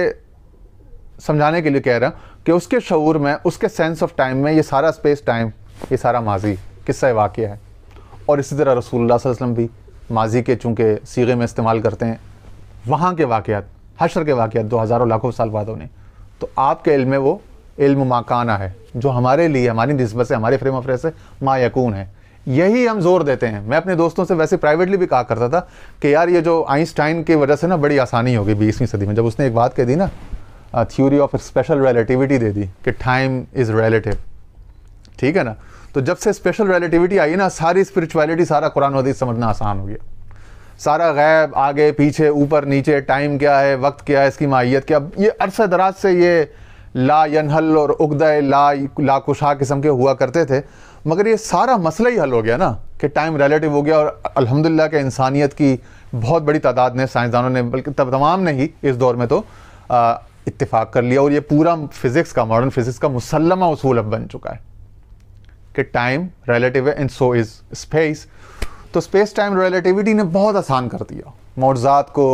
سمجھانے کے لیے کہہ رہا ہوں کہ اس کے شعور میں، اس کے سینس آف ٹائم میں یہ سارا اسپیس ٹائم، یہ سارا ماضی قصہ واقعہ ہے. اور اسی طرح رسول اللہ صلی اللہ علیہ وسلم بھی ماضی کے چونکہ صیغے میں استعمال کرتے ہیں، وہاں کے واقعات، حشر کے واقعات 2000 لاکھوں سال بعد ہونے، تو آپ کے علم میں وہ علم ماکانہ ہے جو ہمارے لیے، ہماری نسبت سے، ہمارے فریم آف ریفرنس سے ما یکون ہے. یہی ہم زور دیتے ہیں. میں اپنے دوستوں سے ویسے پرائیویٹلی بھی کہا کرتا تھا کہ یار یہ جو آئنسٹائن کی وجہ سے نا بڑی آسانی ہو گئی 20ویں صدی میں، جب اس نے ایک بات کہہ دی نا، تھیوری آف اسپیشل ریلیٹیوٹی دے دی کہ ٹائم از ریلیٹیو. ٹھیک ہے نا. تو جب سے اسپیشل ریلیٹیوٹی آئی نا، ساری اسپرچویلٹی، سارا قرآن و حدیث سمجھنا آسان ہو گیا. سارا غیب، آگے پیچھے، اوپر نیچے، ٹائم کیا ہے، وقت کیا ہے، اس کی ماہیت کیا. یہ عرصہ دراز سے یہ لا ینحل اور عقدہ لا کشا قسم کے ہوا کرتے تھے، مگر یہ سارا مسئلہ ہی حل ہو گیا نا کہ ٹائم ریلیٹیو ہو گیا. اور الحمدللہ کہ انسانیت کی بہت بڑی تعداد نے، سائنسدانوں نے، بلکہ تمام نے ہی اس دور میں تو اتفاق کر لیا. اور یہ پورا فزکس کا، ماڈرن فزکس کا مسلمہ اصول اب بن چکا ہے کہ ٹائم ریلیٹیو ہے اینڈ سو از اسپیس. تو اسپیس ٹائم ریلیٹیوٹی نے بہت آسان کر دیا معجزات کو،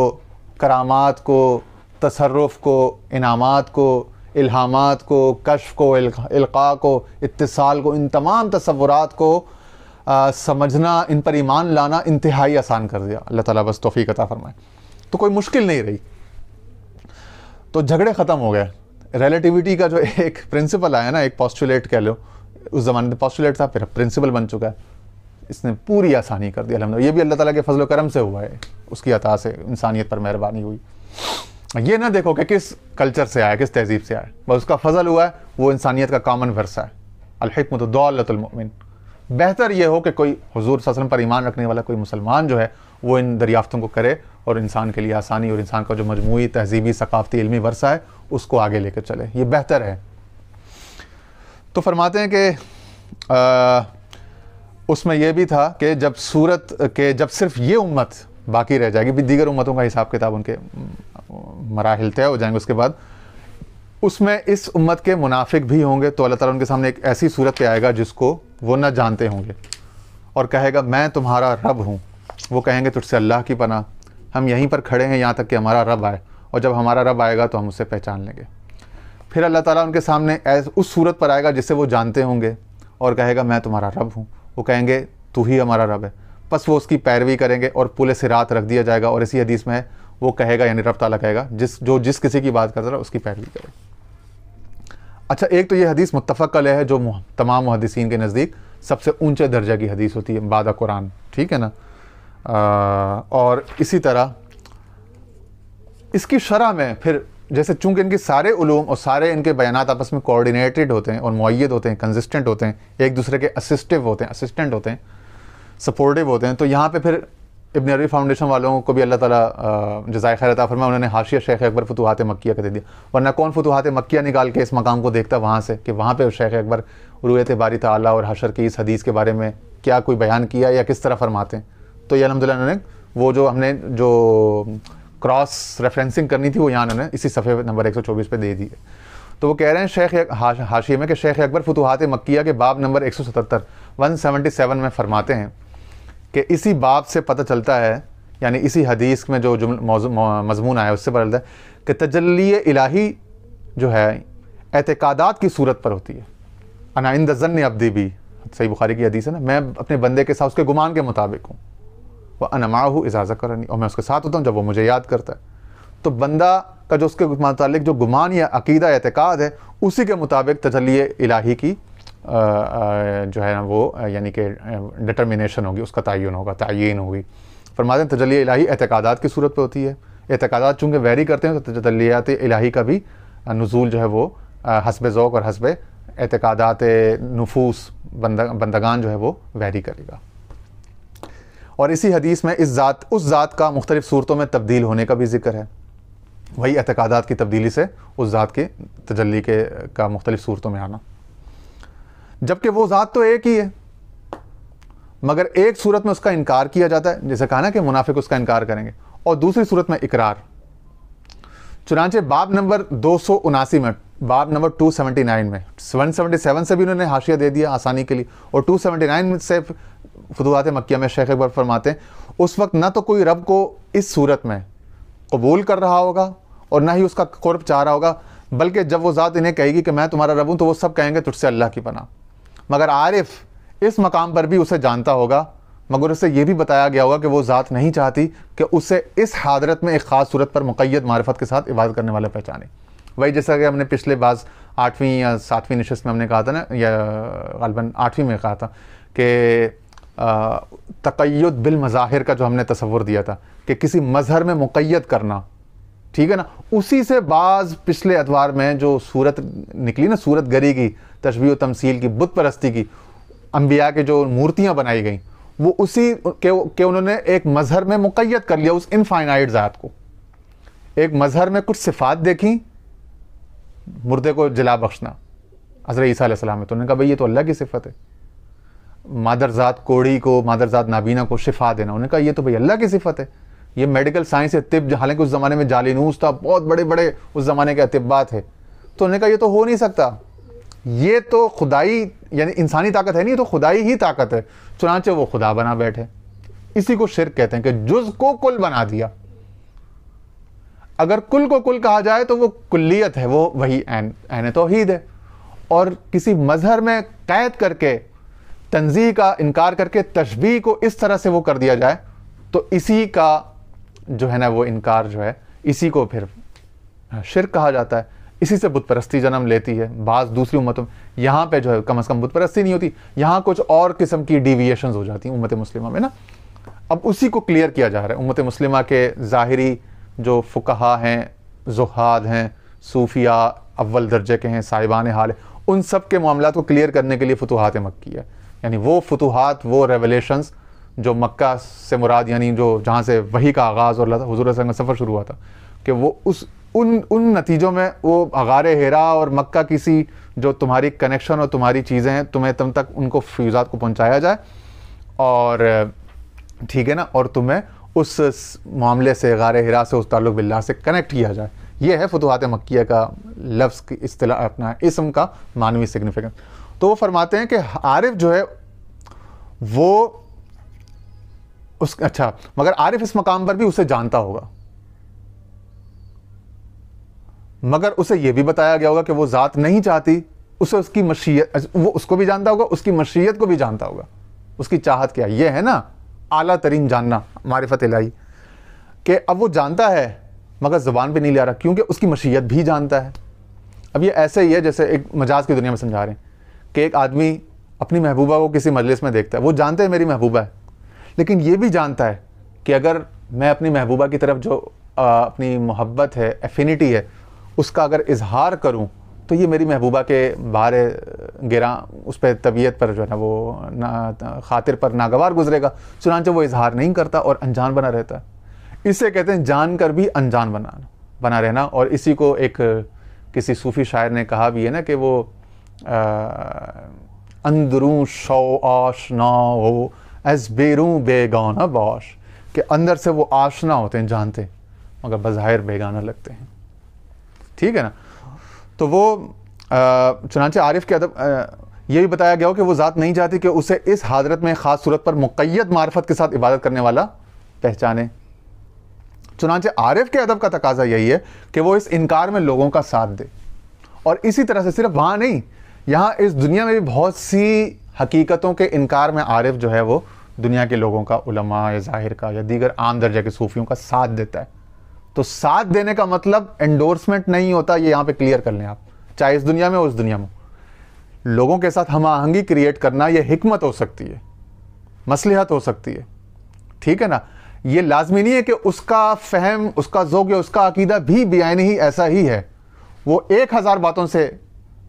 کرامات کو، تصرف کو، انعامات کو، الہامات کو، کشف کو، القاء کو، اتصال کو، ان تمام تصورات کو سمجھنا، ان پر ایمان لانا انتہائی آسان کر دیا. اللہ تعالیٰ بس توفیق عطا فرمائے. تو کوئی مشکل نہیں رہی، تو جھگڑے ختم ہو گئے. ریلیٹیوٹی کا جو ایک پرنسپل آیا نا، ایک پوسٹولیٹ کہہ لو، اس زمانے میں پوسٹولیٹ تھا، پھر پرنسپل بن چکا ہے. اس نے پوری آسانی کر دی الحمدللہ. یہ بھی اللہ تعالیٰ کے فضل و کرم سے ہوا ہے، اس کی عطا سے انسانیت پر مہربانی ہوئی. یہ نہ دیکھو کہ کس کلچر سے آیا، کس تہذیب سے آیا، بس اس کا فضل ہوا ہے، وہ انسانیت کا کامن ورثہ ہے. الحکمت ضالۃ المؤمن. بہتر یہ ہو کہ کوئی حضور صلی اللہ علیہ وسلم پر ایمان رکھنے والا کوئی مسلمان جو ہے وہ ان دریافتوں کو کرے اور انسان کے لیے آسانی اور انسان کا جو مجموعی تہذیبی، ثقافتی، علمی ورثہ ہے اس کو آگے لے کر چلے. یہ بہتر ہے. تو فرماتے ہیں کہ اس میں یہ بھی تھا کہ جب صورت کہ جب صرف یہ امت باقی رہ جائے گی، بھی دیگر امتوں کا حساب کتاب ان کے مراحل طے ہو جائیں گے، اس کے بعد اس میں اس امت کے منافق بھی ہوں گے، تو اللہ تعالیٰ ان کے سامنے ایک ایسی صورت پہ آئے گا جس کو وہ نہ جانتے ہوں گے، اور کہے گا میں تمہارا رب ہوں۔ وہ کہیں گے تجھ سے اللہ کی پناہ، ہم یہیں پر کھڑے ہیں یہاں تک کہ ہمارا رب آئے، اور جب ہمارا رب آئے گا تو ہم اسے پہچان لیں گے۔ پھر اللہ تعالیٰ ان کے سامنے اس صورت پر آئے گا جس سے وہ جانتے ہوں گے، اور کہے گا میں تمہارا رب ہوں۔ وہ کہیں گے تو ہی ہمارا رب ہے، بس وہ اس کی پیروی کریں گے اور پل صراط رکھ دیا جائے گا، اور اسی حدیث میں ہے وہ کہے گا، یعنی رب تعالیٰ کہے گا جس کسی کی بات کرتا رہا اس کی پیروی کرے۔ اچھا، ایک تو یہ حدیث متفق علیہ ہے جو تمام محدثین کے نزدیک سب سے اونچے درجہ کی حدیث ہوتی ہے بعد قرآن، ٹھیک ہے نا۔ اور اسی طرح اس کی شرح میں پھر جیسے چونکہ ان کے سارے علوم اور سارے ان کے بیانات آپس میں کوآرڈینیٹڈ ہوتے ہیں اور معید ہوتے ہیں، کنسسٹنٹ ہوتے ہیں، ایک دوسرے کے اسسٹنٹ ہوتے ہیں، سپورٹیو ہوتے ہیں، تو یہاں پہ پھر ابن عربی فاؤنڈیشن والوں کو بھی اللہ تعالیٰ جزائے خیر عطا فرمائے، انہوں نے حاشیہ شیخ اکبر فتوحات مکیہ کا دے دیا، ورنہ کون فتوحات مکیہ نکال کے اس مقام کو دیکھتا وہاں سے کہ وہاں پہ شیخ اکبر رؤیت باری تعالیٰ اور حشر کی اس حدیث کے بارے میں کیا کوئی بیان کیا یا کس طرح فرماتے ہیں۔ تو یہ الحمدللہ انہوں نے وہ جو ہم نے جو کراس ریفرنسنگ کرنی تھی وہ یہاں انہوں نے اسی صفحے نمبر 124 پہ دے دی ہے۔ تو وہ کہہ رہے ہیں شیخ حاشیے میں کہ شیخ اکبر فتوحات مکیہ کے باب نمبر 177 میں فرماتے ہیں کہ اسی باب سے پتہ چلتا ہے، یعنی اسی حدیث میں جو مضمون آیا اس سے پتہ چلتا ہے کہ تجلی الہی جو ہے اعتقادات کی صورت پر ہوتی ہے۔ انا عند ظن عبدی بھی صحیح بخاری کی حدیث ہے نا، میں اپنے بندے کے ساتھ اس کے گمان کے مطابق ہوں، وَأَنَا مَعَهُ إِذَا ذَكَرَنِي، اور میں اس کے ساتھ ہوتا ہوں جب وہ مجھے یاد کرتا ہے۔ تو بندہ کا جو اس کے متعلق جو گمان یا عقیدہ اعتقاد ہے اسی کے مطابق تجلی الہی کی جو ہے نا وہ یعنی کہ ڈٹرمینیشن ہوگی، اس کا تعین ہوگی۔ فرماتے ہیں تجلی الہی اعتقادات کی صورت پہ ہوتی ہے، اعتقادات چونکہ ویری کرتے ہیں تو تجلیات الہی کا بھی نزول جو ہے وہ حسب ذوق اور حسب اعتقادات نفوس بندگان جو ہے وہ ویری کرے گا۔ اور اسی حدیث میں اس ذات کا مختلف صورتوں میں تبدیل ہونے کا بھی ذکر ہے، وہی اعتقادات کی تبدیلی سے اس ذات کی تجلی کا مختلف صورتوں میں آنا، جبکہ وہ ذات تو ایک ہی ہے مگر ایک صورت میں اس کا انکار کیا جاتا ہے، جیسے کہا نا کہ منافق اس کا انکار کریں گے، اور دوسری صورت میں اقرار۔ چنانچہ باب نمبر 279 میں، باب نمبر 279 میں 177 سے بھی انہوں نے حاشیہ دے دیا آسانی کے لیے، اور 279 سے فتوحات مکیہ میں شیخ اکبر فرماتے ہیں اس وقت نہ تو کوئی رب کو اس صورت میں قبول کر رہا ہوگا اور نہ ہی اس کا قرب چاہ رہا ہوگا، بلکہ جب وہ ذات انہیں کہے گی کہ میں تمہارا رب ہوں تو وہ سب کہیں گے تجھ سے اللہ کی پناہ۔ مگر عارف اس مقام پر بھی اسے جانتا ہوگا، مگر اسے یہ بھی بتایا گیا ہوگا کہ وہ ذات نہیں چاہتی کہ اسے اس حاضرت میں ایک خاص صورت پر مقید معرفت کے ساتھ عبادت کرنے والا پہچانے۔ وہی جیسا کہ ہم نے پچھلے بعض 8ویں یا 7ویں نشست میں ہم نے کہا تھا نا، یا غالباً 8ویں میں کہا تھا کہ تقید بالمظاہر کا جو ہم نے تصور دیا تھا کہ کسی مظہر میں مقید کرنا، ٹھیک ہے نا، اسی سے بعض پچھلے ادوار میں جو صورت نکلی نا، صورت گری کی، تشبیہ و تمثیل کی، بت پرستی کی، انبیاء کے جو مورتیاں بنائی گئیں وہ اسی کہ انہوں نے ایک مظہر میں مقید کر لیا اس انفائنائٹ ذات کو۔ ایک مظہر میں کچھ صفات دیکھیں، مردے کو جلا بخشنا حضرت عیسیٰ علیہ السلام میں، تو انہوں نے کہا بھئی یہ تو اللہ کی صفت ہے۔ مادر ذات کوڑی کو، مادر ذات نابینا کو شفا دینا، انہوں نے کہا یہ تو بھئی اللہ کی صفت ہے۔ یہ میڈیکل سائنس ہے، طب، حالانکہ اس زمانے میں جالینوس تھا، بہت بڑے بڑے اس زمانے کے اطباء تھے، تو انہوں نے کہا یہ تو ہو نہیں سکتا، یہ تو خدائی یعنی انسانی طاقت ہے نہیں، یہ تو خدائی ہی طاقت ہے۔ چنانچہ وہ خدا بنا بیٹھے، اسی کو شرک کہتے ہیں کہ جز کو کل بنا دیا۔ اگر کل کو کل کہا جائے تو وہ کلیت ہے، وہ وہی عین توحید ہے، اور کسی مظہر میں قید کر کے تنزیہ کا انکار کر کے تشبیہ کو اس طرح سے وہ کر دیا جائے تو اسی کا جو ہے نا وہ انکار جو ہے اسی کو پھر شرک کہا جاتا ہے۔ اسی سے بت پرستی جنم لیتی ہے بعض دوسری امتوں میں، یہاں پہ جو ہے کم از کم بت پرستی نہیں ہوتی، یہاں کچھ اور قسم کی ڈیویشنز ہو جاتی ہیں امت مسلمہ میں نا۔ اب اسی کو کلیئر کیا جا رہا ہے، امت مسلمہ کے ظاہری جو فقہا ہیں، زہاد ہیں، صوفیاء اول درجے کے ہیں، صاحبان حال ہیں، ان سب کے معاملات کو کلیئر کرنے کے لیے فتوحات مکیہ ہے، یعنی وہ فتوحات، وہ ریولیشنز جو مکہ سے مراد، یعنی جو جہاں سے وحی کا آغاز اور حضور صلی اللہ علیہ وسلم کا سفر شروع ہوا تھا، کہ وہ ان نتیجوں میں وہ غار حرا اور مکہ کسی جو تمہاری کنیکشن اور تمہاری چیزیں ہیں تمہیں تم تک ان کو فیوزات کو پہنچایا جائے، اور ٹھیک ہے نا، اور تمہیں اس معاملے سے، غار حرا سے، اس تعلق باللہ سے کنیکٹ کیا جائے. یہ ہے فتوحات مکیہ کا لفظ کی اصطلاح، اپنا اسم کا معنوی سگنیفیکنس. تو وہ فرماتے ہیں کہ عارف جو ہے وہ اچھا، مگر عارف اس مقام پر بھی اسے جانتا ہوگا، مگر اسے یہ بھی بتایا گیا ہوگا کہ وہ ذات نہیں چاہتی، اسے اس کی مشیت، وہ اس کو بھی جانتا ہوگا، اس کی مشیت کو بھی جانتا ہوگا، اس کی چاہت کیا. یہ ہے نا اعلیٰ ترین جاننا، معرفت الہی، کہ اب وہ جانتا ہے مگر زبان پہ نہیں لے رہا، کیونکہ اس کی مشیت بھی جانتا ہے. اب یہ ایسے ہی ہے جیسے ایک مجاز کی دنیا میں سمجھا رہے ہیں کہ ایک آدمی اپنی محبوبہ کو کسی مجلس میں دیکھتا ہے، وہ جانتے ہیں میری محبوبہ ہے، لیکن یہ بھی جانتا ہے کہ اگر میں اپنی محبوبہ کی طرف جو اپنی محبت ہے، ایفینٹی ہے، اس کا اگر اظہار کروں تو یہ میری محبوبہ کے بارے گراں، اس پہ طبیعت پر جو ہے نا وہ خاطر پر ناگوار گزرے گا، چنانچہ وہ اظہار نہیں کرتا اور انجان بنا رہتا ہے. اسے کہتے ہیں جان کر بھی انجان بنا رہنا. اور اسی کو ایک کسی صوفی شاعر نے کہا بھی ہے نا کہ وہ اندروں شو آشنا ہو ایز بیروں بیگانہ باش، کہ اندر سے وہ آشنا ہوتے ہیں، جانتے، مگر بظاہر بیگانہ لگتے ہیں. ٹھیک ہے نا. تو وہ چنانچہ عارف کے ادب یہ بھی بتایا گیا ہو کہ وہ ذات نہیں چاہتی کہ اسے اس حضرت میں خاص صورت پر مقید معرفت کے ساتھ عبادت کرنے والا پہچانے. چنانچہ عارف کے ادب کا تقاضا یہی ہے کہ وہ اس انکار میں لوگوں کا ساتھ دے. اور اسی طرح سے صرف وہاں نہیں، یہاں اس دنیا میں بھی بہت سی حقیقتوں کے انکار میں عارف جو ہے وہ دنیا کے لوگوں کا، علماء یا ظاہر کا یا دیگر عام درجہ کے صوفیوں کا ساتھ دیتا ہے. تو ساتھ دینے کا مطلب انڈورسمنٹ نہیں ہوتا، یہ یہاں پہ کلیئر کر لیں آپ، چاہے اس دنیا میں ہو اس دنیا میں. لوگوں کے ساتھ ہم آہنگی کریٹ کرنا یہ حکمت ہو سکتی ہے، مصلحت ہو سکتی ہے. ٹھیک ہے نا. یہ لازمی نہیں ہے کہ اس کا فہم، اس کا ذوق یا اس کا عقیدہ بھی بیان ہی ایسا ہی ہے. وہ 1000 باتوں سے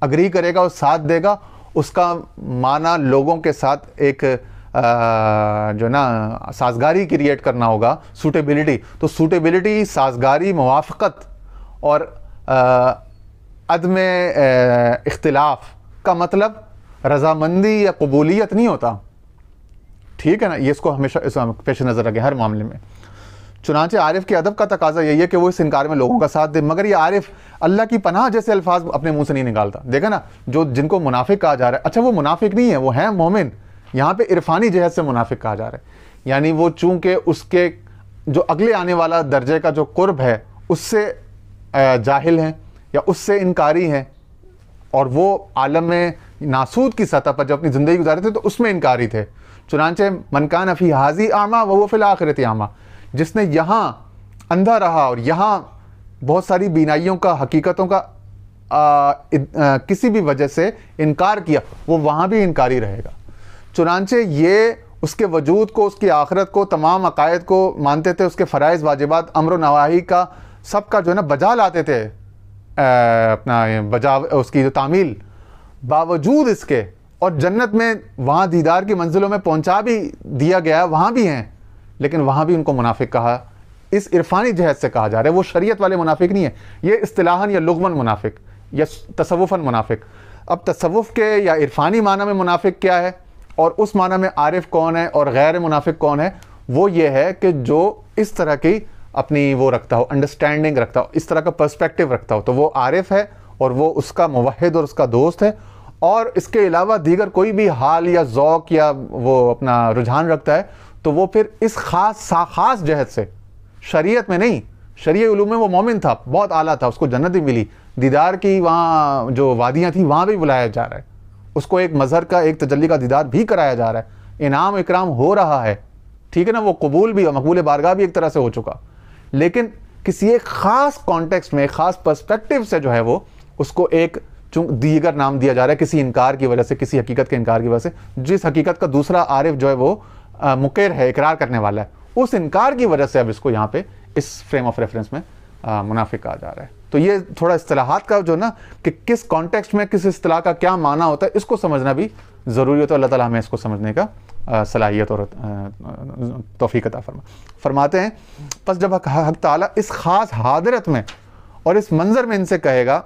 اگری کرے گا اور ساتھ دے گا، اس کا معنی لوگوں کے ساتھ ایک جو نا سازگاری کریٹ کرنا ہوگا، سوٹیبلٹی. تو سوٹیبلٹی، سازگاری، موافقت اور عدم اختلاف کا مطلب رضامندی یا قبولیت نہیں ہوتا. ٹھیک ہے نا. یہ اس کو ہمیشہ پیش نظر رکھیں ہر معاملے میں. چنانچہ عارف کے ادب کا تقاضا یہی ہے کہ وہ اس انکار میں لوگوں کا ساتھ دے. مگر یہ عارف اللہ کی پناہ جیسے الفاظ اپنے منہ سے نہیں نکالتا. دیکھا نا، جن کو منافق کہا جا رہا ہے، اچھا وہ منافق نہیں ہے، وہ ہیں مومن. یہاں پہ عرفانی جہت سے منافق کہا جا رہا ہے، یعنی وہ چونکہ اس کے جو اگلے آنے والا درجے کا جو قرب ہے اس سے جاہل ہیں یا اس سے انکاری ہیں، اور وہ عالم ناسود کی سطح پر جو اپنی زندگی گزارے تھے تو اس میں انکاری تھے. چنانچہ من کان فی ھذی اعمی وہو فی الآخرۃ اعمی، جس نے یہاں اندھا رہا اور یہاں بہت ساری بینائیوں کا، حقیقتوں کا کسی بھی وجہ سے انکار کیا، وہ وہاں بھی انکاری رہے گا. چنانچہ یہ اس کے وجود کو، اس کی آخرت کو، تمام عقائد کو مانتے تھے، اس کے فرائض، واجبات، امر و نواہی کا سب کا جو ہے نا بجا لاتے تھے، اپنا بجا اس کی جو تعمیل. باوجود اس کے، اور جنت میں وہاں دیدار کی منزلوں میں پہنچا بھی دیا گیا، وہاں بھی ہیں، لیکن وہاں بھی ان کو منافق کہا. اس عرفانی جہت سے کہا جا رہا ہے، وہ شریعت والے منافق نہیں ہے، یہ اصطلاحاً یا لغوً منافق یا تصوفاً منافق. اب تصوف کے یا عرفانی معنی میں منافق کیا ہے اور اس معنی میں عارف کون ہے اور غیر منافق کون ہے، وہ یہ ہے کہ جو اس طرح کی اپنی وہ رکھتا ہو، انڈرسٹینڈنگ رکھتا ہو، اس طرح کا پرسپیکٹیو رکھتا ہو، تو وہ عارف ہے اور وہ اس کا موحد اور اس کا دوست ہے. اور اس کے علاوہ دیگر کوئی بھی حال یا ذوق یا وہ اپنا رجحان رکھتا ہے تو وہ پھر اس خاص جہت سے، شریعت میں نہیں، شرعی علوم میں وہ مومن تھا، بہت اعلیٰ تھا، اس کو جنت بھی ملی، دیدار کی وہاں جو وادیاں تھیں وہاں بھی بلایا جا رہا ہے، اس کو ایک مظہر کا، ایک تجلی کا دیدار بھی کرایا جا رہا ہے، انعام اکرام ہو رہا ہے. ٹھیک ہے نا. وہ قبول بھی، مقبول بارگاہ بھی ایک طرح سے ہو چکا، لیکن کسی ایک خاص کانٹیکسٹ میں، خاص پرسپیکٹیو سے جو ہے وہ اس کو ایک دیگر نام دیا جا رہا ہے، کسی انکار کی وجہ سے، کسی حقیقت کے انکار کی وجہ سے، جس حقیقت کا دوسرا عارف جو ہے وہ مقر ہے، اقرار کرنے والا ہے، اس انکار کی وجہ سے اب اس کو یہاں پہ اس فریم آف ریفرنس میں منافق کہا جا رہا ہے. تو یہ تھوڑا اصطلاحات کا جو نا کہ کس کانٹیکسٹ میں کس اصطلاح کا کیا معنی ہوتا ہے، اس کو سمجھنا بھی ضروری ہے. تو اللہ تعالیٰ ہمیں اس کو سمجھنے کا صلاحیت اور توفیق عطا فرماتے ہیں. پس جب حق تعالیٰ اس خاص حاضرت میں اور اس منظر میں ان سے کہے گا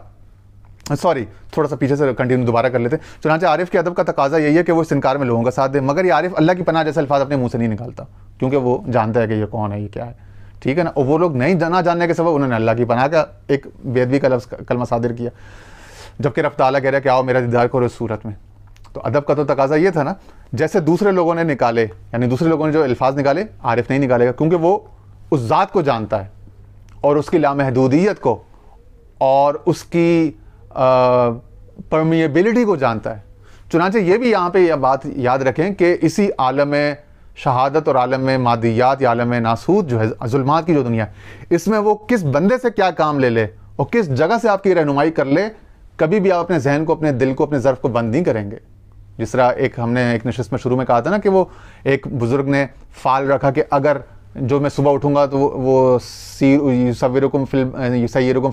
سوری تھوڑا سا پیچھے سے کنٹینیو دوبارہ کر لیتے ہیں. چنانچہ عارف کے ادب کا تقاضا یہی ہے کہ وہ اس انکار میں لوگوں کا ساتھ دے, مگر یہ عارف اللہ کی پناہ جیسے الفاظ اپنے منہ سے نہیں نکالتا, کیونکہ وہ جانتا ہے کہ یہ کون ہے, یہ کیا ہے, ٹھیک ہے نا. اور وہ لوگ نہیں نہ جاننے کے سبب انہوں نے اللہ کی پناہ کا ایک بے ادبی کا لفظ کلمہ صادر کیا, جبکہ رب تعالیٰ کہہ رہا ہے کہ آؤ میرا دیدار کرو اس صورت میں. تو ادب کا تو تقاضا یہ تھا نا, جیسے دوسرے لوگوں نے نکالے, یعنی دوسرے لوگوں نے جو الفاظ نکالے عارف نہیں نکالے گا, کیونکہ وہ اس ذات کو جانتا ہے اور اس کی لامحدودیت کو اور اس کی پرمیبلٹی کو جانتا ہے. چنانچہ یہ بھی یہاں پہ یہ بات یاد رکھیں کہ اسی عالم شہادت اور عالم مادیات یا عالم ناسوت جو ہے, ظلمات کی جو دنیا ہے, اس میں وہ کس بندے سے کیا کام لے لے اور کس جگہ سے آپ کی رہنمائی کر لے, کبھی بھی آپ اپنے ذہن کو, اپنے دل کو, اپنے ظرف کو بند نہیں کریں گے. جس طرح ہم نے ایک نشست میں شروع میں کہا تھا نا کہ وہ ایک بزرگ نے فعال رکھا کہ اگر جو میں صبح اٹھوں گا تو وہ یصورکم فی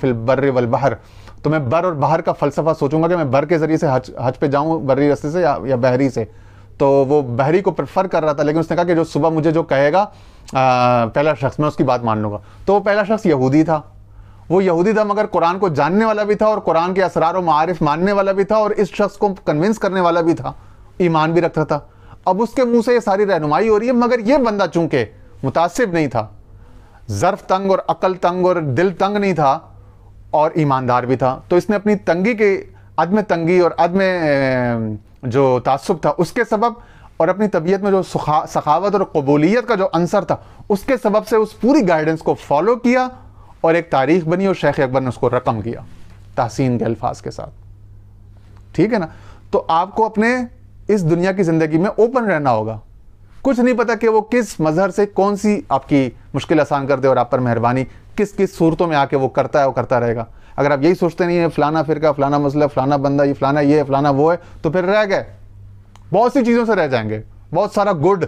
البر والبحر, تو میں بر اور بحر کا فلسفہ سوچوں گا کہ میں بر کے ذریعے سے حج پہ جاؤں, بری رستے سے یا بحری سے. تو وہ بحری کو پریفر کر رہا تھا, لیکن اس نے کہا کہ جو صبح مجھے جو کہے گا پہلا شخص, میں اس کی بات مان لوں گا. تو وہ پہلا شخص یہودی تھا, وہ یہودی تھا مگر قرآن کو جاننے والا بھی تھا اور قرآن کے اسرار و معارف ماننے والا بھی تھا اور اس شخص کو کنونس کرنے والا بھی تھا, ایمان بھی رکھتا تھا. اب اس کے منہ سے یہ ساری رہنمائی ہو رہی ہے, مگر یہ بندہ چونکہ متعصب نہیں تھا, ظرف تنگ اور عقل تنگ اور دل تنگ نہیں تھا اور ایماندار بھی تھا, تو اس نے اپنی تنگی کے عدم تنگی اور عدم جو تعصب تھا اس کے سبب اور اپنی طبیعت میں جو سخاوت اور قبولیت کا جو عنصر تھا اس کے سبب سے اس پوری گائیڈنس کو فالو کیا اور ایک تاریخ بنی اور شیخ اکبر نے اس کو رقم کیا تحسین کے الفاظ کے ساتھ, ٹھیک ہے نا. تو آپ کو اپنے اس دنیا کی زندگی میں اوپن رہنا ہوگا. کچھ نہیں پتا کہ وہ کس مظہر سے کون سی آپ کی مشکل آسان کر دے اور آپ پر مہربانی کس کس صورتوں میں آ کے وہ کرتا ہے, وہ کرتا رہے گا. اگر آپ یہی سوچتے نہیں ہیں فلانا فرقہ, فلانا مسئلہ, فلانا بندہ, یہ فلانا یہ ہے, فلانا وہ ہے, تو پھر رہ گئے, بہت سی چیزوں سے رہ جائیں گے. بہت سارا گڈ,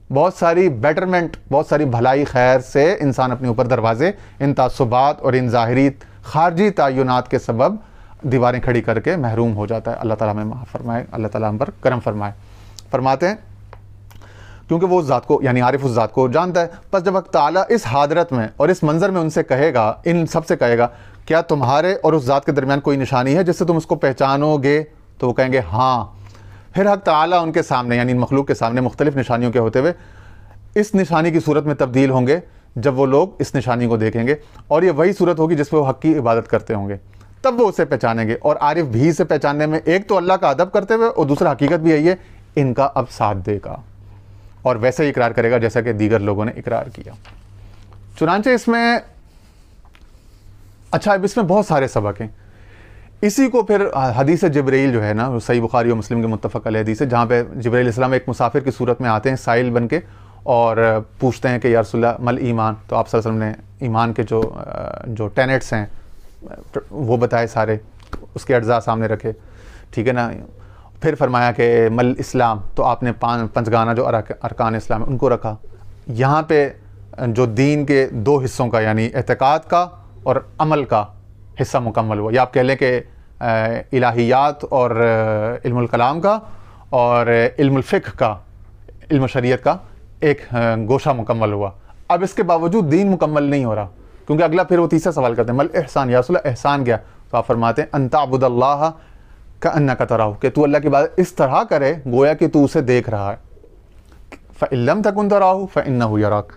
بہت ساری بیٹرمنٹ, بہت ساری بھلائی خیر سے انسان اپنے اوپر دروازے ان تعصبات اور ان ظاہری خارجی تعینات کے سبب دیواریں کھڑی کر کے محروم ہو جاتا ہے. اللہ تعالیٰ ہمیں معاف فرمائے, اللہ تعالیٰ ہم پر کرم فرمائے. فرماتے ہیں کیونکہ وہ اس ذات کو, یعنی عارف اس ذات کو جانتا ہے. پس جب وقت تعالیٰ اس حاضرت میں اور اس منظر میں ان سے کہے گا, ان سب سے کہے گا, کیا تمہارے اور اس ذات کے درمیان کوئی نشانی ہے جس سے تم اس کو پہچانو گے, تو وہ کہیں گے ہاں. پھر حق تعالیٰ ان کے سامنے, یعنی ان مخلوق کے سامنے مختلف نشانیوں کے ہوتے ہوئے اس نشانی کی صورت میں تبدیل ہوں گے جب وہ لوگ اس نشانی کو دیکھیں گے, اور یہ وہی صورت ہوگی جس پہ وہ حق کی عبادت کرتے ہوں گے, تب وہ اسے پہچانیں گے. اور عارف بھی سے پہچاننے میں ایک تو اللہ کا ادب کرتے ہوئے اور دوسرا حقیقت بھی یہی ہے ان کا اب ساتھ دے گا اور ویسے ہی اقرار کرے گا جیسا کہ دیگر لوگوں نے اقرار کیا. چنانچہ اس میں اچھا, اب اس میں بہت سارے سبق ہیں. اسی کو پھر حدیث جبرائیل جو ہے نا, صحیح بخاری اور مسلم کے متفق علیہ حدیث ہے, جہاں پہ جبرائیل علیہ السلام ایک مسافر کی صورت میں آتے ہیں سائل بن کے اور پوچھتے ہیں کہ یا رسول اللہ مل ایمان, تو آپ صلی اللہ علیہ وسلم نے ایمان کے جو ٹینٹس ہیں وہ بتائے سارے, اس کے اجزاء سامنے رکھے, ٹھیک ہے نا. پھر فرمایا کہ مل اسلام, تو آپ نے پنجگانہ جو ارکان اسلام ہے ان کو رکھا. یہاں پہ جو دین کے دو حصوں کا, یعنی اعتقاد کا اور عمل کا حصہ مکمل ہوا, یا آپ کہہ لیں کہ الہیات اور علم الکلام کا اور علم الفقہ کا, علم شریعت کا ایک گوشہ مکمل ہوا. اب اس کے باوجود دین مکمل نہیں ہو رہا, کیونکہ اگلا پھر وہ تیسرا سوال کرتے ہیں مل احسان, یا رسول اللہ احسان کیا, تو آپ فرماتے ہیں ان تعبد اللہ کأنک تراہ, کہ تو اللہ کی عبادت اس طرح کرے گویا کہ تو اسے دیکھ رہا ہے. فإن لم تکن تراہ فإنہ یراک,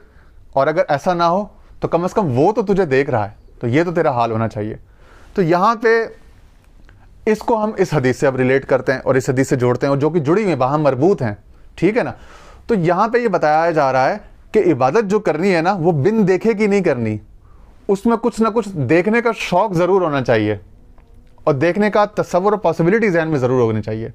اور اگر ایسا نہ ہو تو کم از کم وہ تو تجھے دیکھ رہا ہے, تو یہ تو تیرا حال ہونا چاہیے. تو یہاں پہ اس کو ہم اس حدیث سے اب ریلیٹ کرتے ہیں اور اس حدیث سے جوڑتے ہیں, اور جو کہ جڑی ہوئی باہم مربوط ہیں, ٹھیک ہے نا. تو یہاں پہ یہ بتایا جا رہا ہے کہ عبادت جو کرنی ہے نا وہ بن دیکھے کی نہیں کرنی, اس میں کچھ نہ کچھ دیکھنے کا شوق ضرور ہونا چاہیے اور دیکھنے کا تصور اور پاسبلٹی ذہن میں ضرور ہونی چاہیے,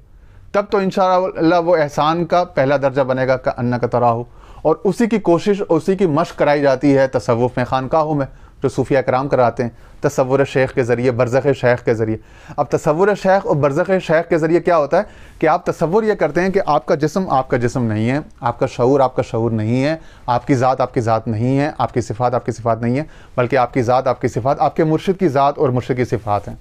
تب تو انشاءاللہ وہ احسان کا پہلا درجہ بنے گا کأنک تراہ. اور اسی کی کوشش, اسی کی مشق کرائی جاتی ہے تصوف میں, خانقاہوں میں جو صوفیہ کرام کراتے ہیں, تصور شیخ کے ذریعے, برزخ شیخ کے ذریعے. اب تصور شیخ اور برزخ شیخ کے ذریعے کیا ہوتا ہے کہ آپ تصور یہ کرتے ہیں کہ آپ کا جسم نہیں ہے, آپ کا شعور نہیں ہے, آپ کی ذات نہیں ہے, آپ کی صفات نہیں ہے, بلکہ آپ کی صفات آپ کے مرشد کی ذات اور مرشد کی صفات ہیں.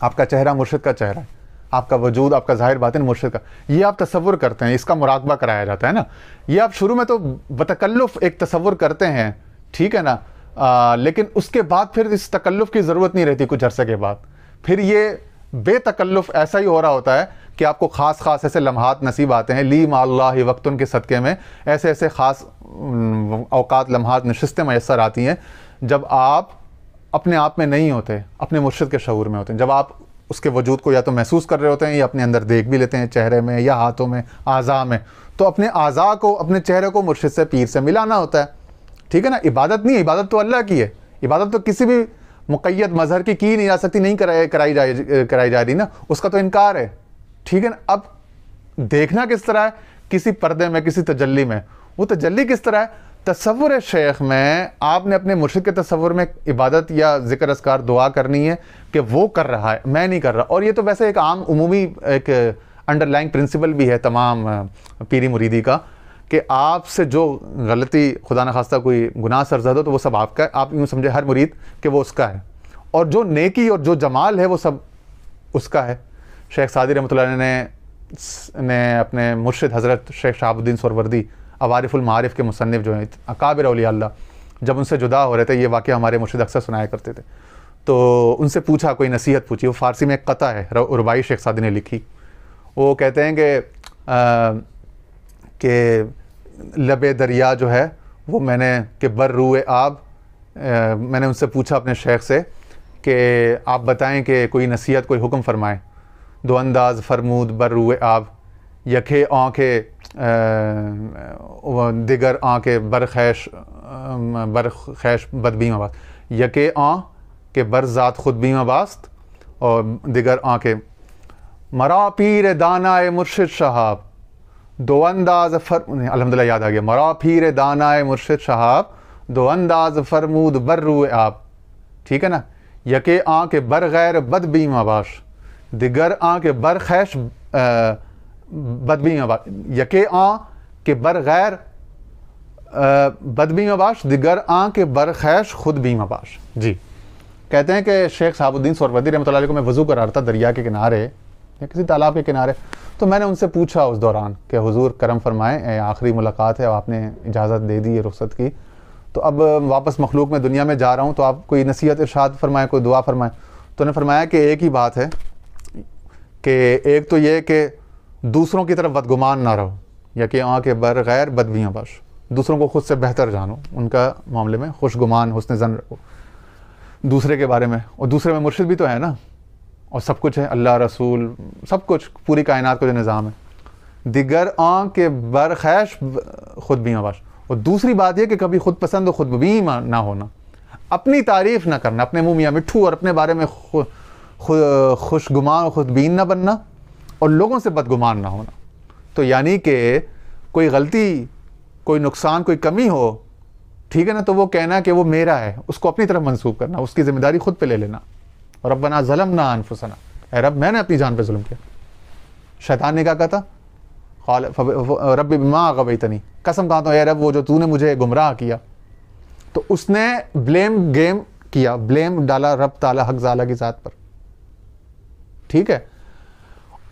آپ کا چہرہ مرشد کا چہرہ ہے, آپ کا وجود, آپ کا ظاہر باطن مرشد کا, یہ آپ تصور کرتے ہیں, اس کا مراقبہ کرایا جاتا ہے نا. یہ آپ شروع میں تو بتکلف ایک تصور کرتے ہیں, ٹھیک ہے نا, لیکن اس کے بعد پھر اس تکلف کی ضرورت نہیں رہتی کچھ عرصے کے بعد. پھر یہ بے تکلف ایسا ہی ہو رہا ہوتا ہے کہ آپ کو خاص خاص ایسے لمحات نصیب آتے ہیں، لی مع اللہ وقتن کے صدقے میں ایسے ایسے خاص اوقات، لمحات، نشستیں میسر آتی ہیں جب آپ اپنے آپ میں نہیں ہوتے، اپنے مرشد کے شعور میں ہوتے ہیں، جب آپ اس کے وجود کو یا تو محسوس کر رہے ہوتے ہیں یا اپنے اندر دیکھ بھی لیتے ہیں، چہرے میں یا ہاتھوں میں، اعضاء میں، تو اپنے اعضاء کو، اپنے چہرے کو مرشد سے، پیر سے ملانا ہوتا ہے، ٹھیک ہے نا. عبادت نہیں ہے، عبادت تو اللہ کی ہے، عبادت تو کسی بھی مقید مظہر کی نہیں جا سکتی، نہیں کرائی جا رہی نا، اس کا تو انکار ہے، ٹھیک ہے نا. اب دیکھنا کس طرح ہے؟ کسی پردے میں، کسی تجلی میں. وہ تجلی کس طرح ہے؟ تصور شیخ میں آپ نے اپنے مرشد کے تصور میں عبادت یا ذکر اذکار دعا کرنی ہے کہ وہ کر رہا ہے، میں نہیں کر رہا. اور یہ تو ویسے ایک عام عمومی ایک انڈر لائن پرنسپل بھی ہے تمام پیری مریدی کا، کہ آپ سے جو غلطی، خدا نخواستہ کوئی گناہ سرزد ہو تو وہ سب آپ کا ہے. آپ یوں سمجھے ہر مرید کہ وہ اس کا ہے، اور جو نیکی اور جو جمال ہے وہ سب اس کا ہے. شیخ سعدی رحمۃ اللہ علیہ نے اپنے مرشد حضرت شیخ شہاب الدین سہروردی، عوارف المعارف کے مصنف جو ہیں، اکابر اولیاء اللہ، جب ان سے جدا ہو رہے تھے، یہ واقعہ ہمارے مرشد اکثر سنایا کرتے تھے، تو ان سے پوچھا، کوئی نصیحت پوچھی. وہ فارسی میں ایک قطع ہے، رباعی شیخ سعدی نے لکھی. وہ کہتے ہیں کہ لب دریا جو ہے وہ میں نے، کہ بر روئے آب، میں نے ان سے پوچھا اپنے شیخ سے کہ آپ بتائیں کہ کوئی نصیحت، کوئی حکم فرمائیں. دو انداز فرمود بر روئے آب، یکے آنکھیں دیگر آنکھ برخیش بدبیم آباست، یکے آنکھ کے بر ذات خود بیم آباست، اور دیگر آنکھ مرا پیر دانائے مرشد شہاب، دو انداز الحمدللہ یاد آ گیا، مرا پیر دانائے مرشد شہاب، دو انداز فرمود بر روئے آب، ٹھیک ہے نا. یکے آنکھ بر غیر بد بیم آباش، دیگر آنکھ بر خیش بدبیم آباش، یکے آنکھ بر غیر بدبیم آباش، دیگر آنکھ بر خیش خود بیم آباش. جی کہتے ہیں کہ شیخ شہاب الدین سہروردی رحمۃ اللہ علیہ کو میں وضو کر رہا تھا دریا کے کنارے یا کسی تالاب کے کنارے، تو میں نے ان سے پوچھا اس دوران کہ حضور کرم فرمائیں، آخری ملاقات ہے، آپ نے اجازت دے دی ہے، رخصت کی، تو اب واپس مخلوق میں دنیا میں جا رہا ہوں، تو آپ کوئی نصیحت ارشاد فرمائیں، کوئی دعا فرمائیں. تو انہوں نے فرمایا کہ ایک ہی بات ہے، کہ ایک تو یہ کہ دوسروں کی طرف بدگمان نہ رہو، یا کہ آنکھ بر غیر بدبیاں باش، دوسروں کو خود سے بہتر جانو، ان کا معاملے میں خوشگمان، حسن ظن رکھو دوسرے کے بارے میں. اور دوسرے میں مرشد بھی تو ہے نا، اور سب کچھ ہے، اللہ، رسول، سب کچھ، پوری کائنات کا جو نظام ہے. دیگر آنکھ بر خیش خود بیم باش. اور دوسری بات یہ کہ کبھی خود پسند و خود بیم نہ ہونا، اپنی تعریف نہ کرنا، اپنے منہ میاں مٹھو، اور اپنے بارے میں خوشگمان و خود بین نہ بننا، اور لوگوں سے بدگمان نہ ہونا. تو یعنی کہ کوئی غلطی، کوئی نقصان، کوئی کمی ہو، ٹھیک ہے نا، تو وہ کہنا کہ وہ میرا ہے، اس کو اپنی طرف منسوب کرنا، اس کی ذمہ داری خود پہ لے لینا. ربنا ظلمنا انفسنا، اے رب میں نے اپنی جان پہ ظلم کیا. شیطان نے کیا کہا تھا؟ رب بما اغویتنی، قسم کہتا ہوں اے رب وہ جو تو نے مجھے گمراہ کیا. تو اس نے بلیم گیم کیا، بلیم ڈالا رب تعالی حق ذالہ کی ذات پر، ٹھیک ہے.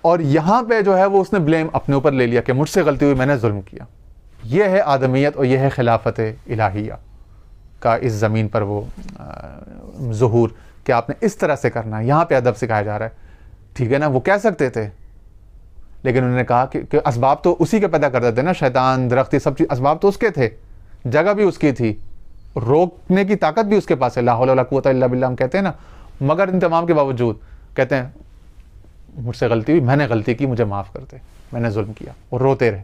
اور یہاں پہ جو ہے وہ اس نے بلیم اپنے اوپر لے لیا کہ مجھ سے غلطی ہوئی، میں نے ظلم کیا. یہ ہے آدمیت، اور یہ ہے خلافت الہیہ کا اس زمین پر وہ ظہور، کہ آپ نے اس طرح سے کرنا ہے. یہاں پہ ادب سکھایا جا رہا ہے، ٹھیک ہے نا. وہ کہہ سکتے تھے، لیکن انہوں نے کہا کہ اسباب تو اسی کے پیدا کرتے تھے نا، شیطان، درخت، سب چیز، اسباب تو اس کے تھے، جگہ بھی اس کی تھی، روکنے کی طاقت بھی اس کے پاس ہے، لا حول ولا قوت الا باللہ ہم کہتے ہیں نا. مگر ان تمام کے باوجود کہتے ہیں مجھ سے غلطی ہوئی، میں نے غلطی کی، مجھے معاف کر دے، میں نے ظلم کیا، اور روتے رہے.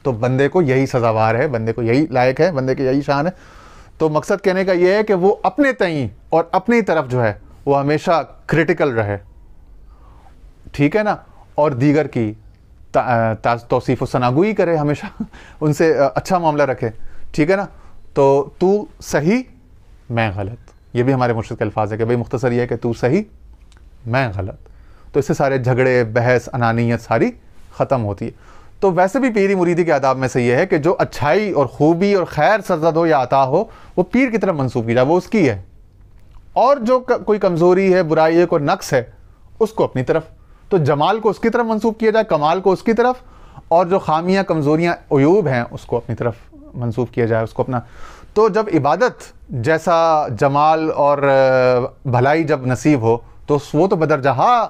تو بندے کو یہی سزاوار ہے، بندے کو یہی لائق ہے، بندے کی یہی شان ہے. تو مقصد کہنے کا یہ ہے کہ وہ اپنے تئیں اور اپنی طرف جو ہے وہ ہمیشہ کریٹیکل رہے، ٹھیک ہے نا، اور دیگر کی توصیف و ثناگوئی کرے، ہمیشہ ان سے اچھا معاملہ رکھے، ٹھیک ہے نا. تو صحیح میں غلط، یہ بھی ہمارے مرشد کے الفاظ ہے کہ بھئی مختصر یہ ہے کہ تو صحیح میں غلط. تو اس سے سارے جھگڑے، بحث، انانیت ساری ختم ہوتی ہے. تو ویسے بھی پیری مریدی کے آداب میں سے یہ ہے کہ جو اچھائی اور خوبی اور خیر سرزد ہو یا عطا ہو وہ پیر کی طرف منسوب کی جائے، وہ اس کی ہے. اور جو کوئی کمزوری ہے، برائی ہے، کوئی نقص ہے، اس کو اپنی طرف، تو جمال کو اس کی طرف منسوب کیا جائے، کمال کو اس کی طرف، اور جو خامیاں، کمزوریاں، عیوب ہیں اس کو اپنی طرف منسوب کیا جائے، اس کو اپنا. تو جب عبادت جیسا جمال اور بھلائی جب نصیب ہو تو وہ تو بدرجہا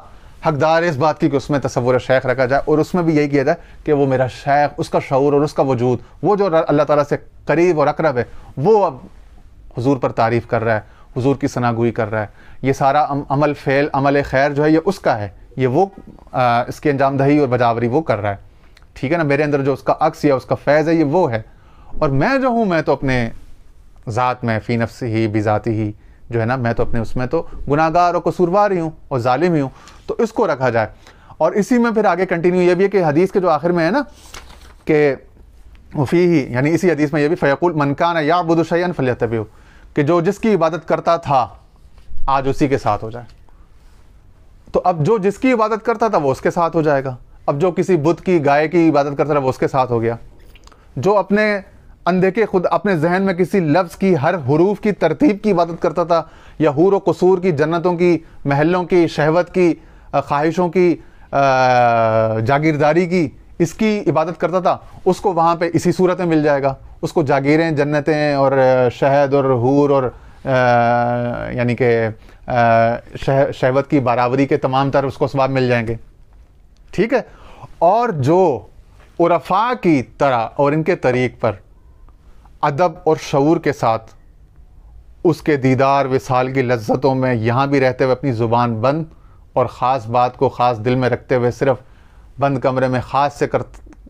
حقدار ہے اس بات کی کہ اس میں تصور شیخ رکھا جائے، اور اس میں بھی یہی کیا جائے کہ وہ میرا شیخ، اس کا شعور اور اس کا وجود، وہ جو اللہ تعالیٰ سے قریب اور اقرب ہے، وہ اب حضور پر تعریف کر رہا ہے، حضور کی ثناگوئی کر رہا ہے۔ یہ سارا عمل فعل، عمل خیر جو ہے یہ اس کا ہے، یہ وہ اس کی انجام دہی اور بجاوری وہ کر رہا ہے، ٹھیک ہے نا۔ میرے اندر جو اس کا عکس یا اس کا فیض ہے یہ وہ ہے، اور میں جو ہوں میں تو اپنے ذات میں فی نفسی ہی بذاتی ہی جو ہے نا، میں تو اپنے اس میں تو گناہگار اور قصوروار ہی ہوں اور ظالم ہی ہوں، تو اس کو رکھا جائے۔ اور اسی میں پھر آگے کنٹینیو یہ بھی ہے کہ حدیث کے جو آخر میں ہے نا کہ وفیہ، یعنی اسی حدیث میں یہ بھی فیقول من کان یعبد شیئا فلیتبعہ، کہ جو جس کی عبادت کرتا تھا آج اسی کے ساتھ ہو جائے۔ تو اب جو جس کی عبادت کرتا تھا وہ اس کے ساتھ ہو جائے گا، اب جو کسی بت کی، گائے کی عبادت کرتا تھا وہ اس کے ساتھ ہو گیا، جو اپنے اندیکھے خود اپنے ذہن میں کسی لفظ کی ہر حروف کی ترتیب کی عبادت کرتا تھا، یا حور و قصور کی، جنتوں کی، محلوں کی، شہوت کی، خواہشوں کی، جاگیرداری کی، اس کی عبادت کرتا تھا، اس کو وہاں پہ اسی صورت میں مل جائے گا، اس کو جاگیریں، جنتیں اور شہد اور حور اور یعنی کہ شہوت کی باراوری کے تمام تر اس کو اسباب مل جائیں گے، ٹھیک ہے۔ اور جو عرفاء کی طرح اور ان کے طریق پر ادب اور شعور کے ساتھ اس کے دیدار وصال کی لذتوں میں یہاں بھی رہتے ہوئے اپنی زبان بند اور خاص بات کو خاص دل میں رکھتے ہوئے صرف بند کمرے میں خاص سے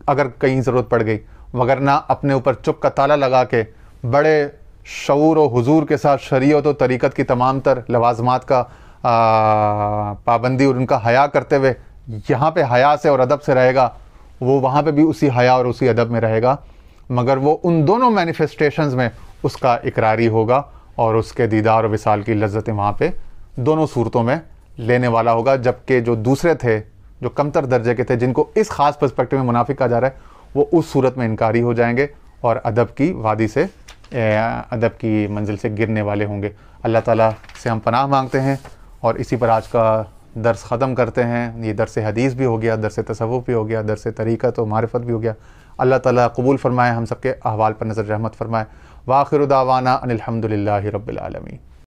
اگر کہیں ضرورت پڑ گئی، وگرنہ اپنے اوپر چپ کا تالا لگا کے بڑے شعور و حضور کے ساتھ شریعت و طریقت کی تمام تر لوازمات کا پابندی اور ان کا حیا کرتے ہوئے یہاں پہ حیا سے اور ادب سے رہے گا، وہ وہاں پہ بھی اسی حیا اور اسی ادب میں رہے گا، مگر وہ ان دونوں مینیفیسٹیشنز میں اس کا اقراری ہوگا اور اس کے دیدار و وصال کی لذتیں وہاں پہ دونوں صورتوں میں لینے والا ہوگا۔ جبکہ جو دوسرے تھے، جو کمتر درجے کے تھے، جن کو اس خاص پرسپیکٹو میں منافق کہا جا رہا ہے، وہ اس صورت میں انکاری ہو جائیں گے اور ادب کی وادی سے، ادب کی منزل سے گرنے والے ہوں گے۔ اللہ تعالیٰ سے ہم پناہ مانگتے ہیں، اور اسی پر آج کا درس ختم کرتے ہیں۔ یہ درس حدیث بھی ہو گیا، درس تصوف بھی ہو گیا، درس طریقت و معرفت بھی ہو گیا۔ اللہ تعالیٰ قبول فرمائے، ہم سب کے احوال پر نظر رحمت فرمائے۔ وآخر دعوانا ان الحمد للہ رب العالمین۔